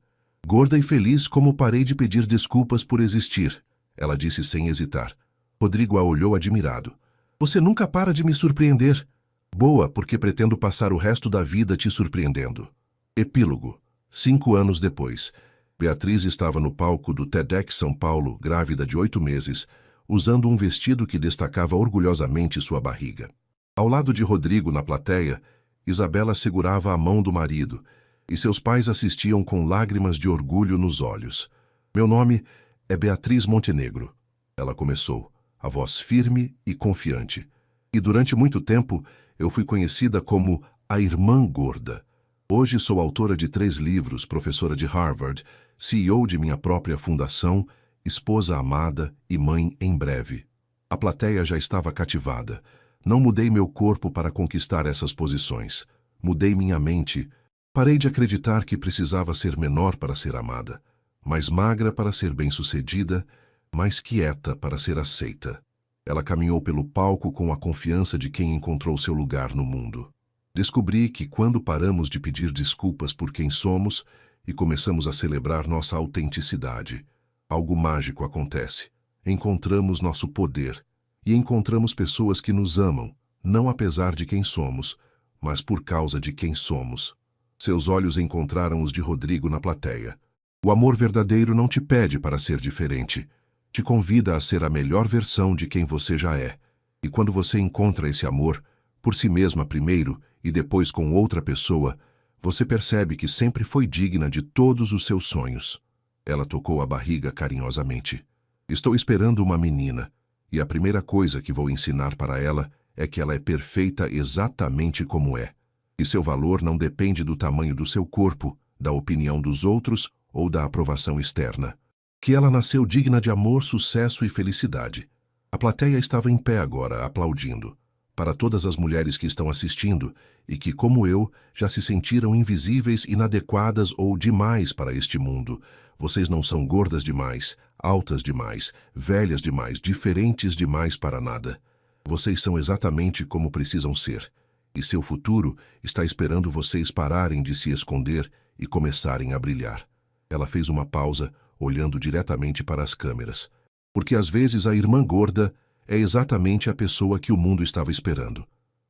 Gorda e feliz como parei de pedir desculpas por existir, ela disse sem hesitar. Rodrigo a olhou admirado. Você nunca para de me surpreender. Boa, porque pretendo passar o resto da vida te surpreendendo. Epílogo. 5 anos depois, Beatriz estava no palco do TEDx São Paulo, grávida de 8 meses, usando um vestido que destacava orgulhosamente sua barriga. Ao lado de Rodrigo, na plateia, Isabela segurava a mão do marido, e seus pais assistiam com lágrimas de orgulho nos olhos. Meu nome é Beatriz Montenegro, ela começou, a voz firme e confiante. E durante muito tempo eu fui conhecida como a Irmã Gorda. Hoje sou autora de 3 livros, professora de Harvard, CEO de minha própria fundação, esposa amada e mãe em breve. A plateia já estava cativada. Não mudei meu corpo para conquistar essas posições. Mudei minha mente. Parei de acreditar que precisava ser menor para ser amada, mais magra para ser bem-sucedida, mais quieta para ser aceita. Ela caminhou pelo palco com a confiança de quem encontrou seu lugar no mundo. Descobri que quando paramos de pedir desculpas por quem somos e começamos a celebrar nossa autenticidade, algo mágico acontece. Encontramos nosso poder e encontramos pessoas que nos amam, não apesar de quem somos, mas por causa de quem somos. Seus olhos encontraram os de Rodrigo na plateia. O amor verdadeiro não te pede para ser diferente. Te convida a ser a melhor versão de quem você já é. E quando você encontra esse amor, por si mesma primeiro e depois com outra pessoa, você percebe que sempre foi digna de todos os seus sonhos. Ela tocou a barriga carinhosamente. Estou esperando uma menina, e a primeira coisa que vou ensinar para ela é que ela é perfeita exatamente como é. E seu valor não depende do tamanho do seu corpo, da opinião dos outros ou da aprovação externa. Que ela nasceu digna de amor, sucesso e felicidade. A plateia estava em pé agora, aplaudindo. para todas as mulheres que estão assistindo e que, como eu, já se sentiram invisíveis, inadequadas ou demais para este mundo. Vocês não são gordas demais, altas demais, velhas demais, diferentes demais para nada. Vocês são exatamente como precisam ser. E seu futuro está esperando vocês pararem de se esconder e começarem a brilhar. Ela fez uma pausa, olhando diretamente para as câmeras. Porque às vezes a irmã gorda é exatamente a pessoa que o mundo estava esperando.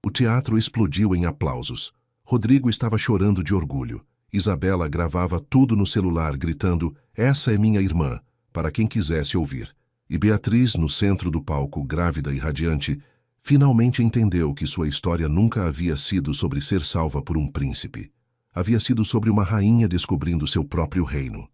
O teatro explodiu em aplausos. Rodrigo estava chorando de orgulho. Isabela gravava tudo no celular, gritando: "Essa é minha irmã", para quem quisesse ouvir. E Beatriz, no centro do palco, grávida e radiante, finalmente entendeu que sua história nunca havia sido sobre ser salva por um príncipe. Havia sido sobre uma rainha descobrindo seu próprio reino.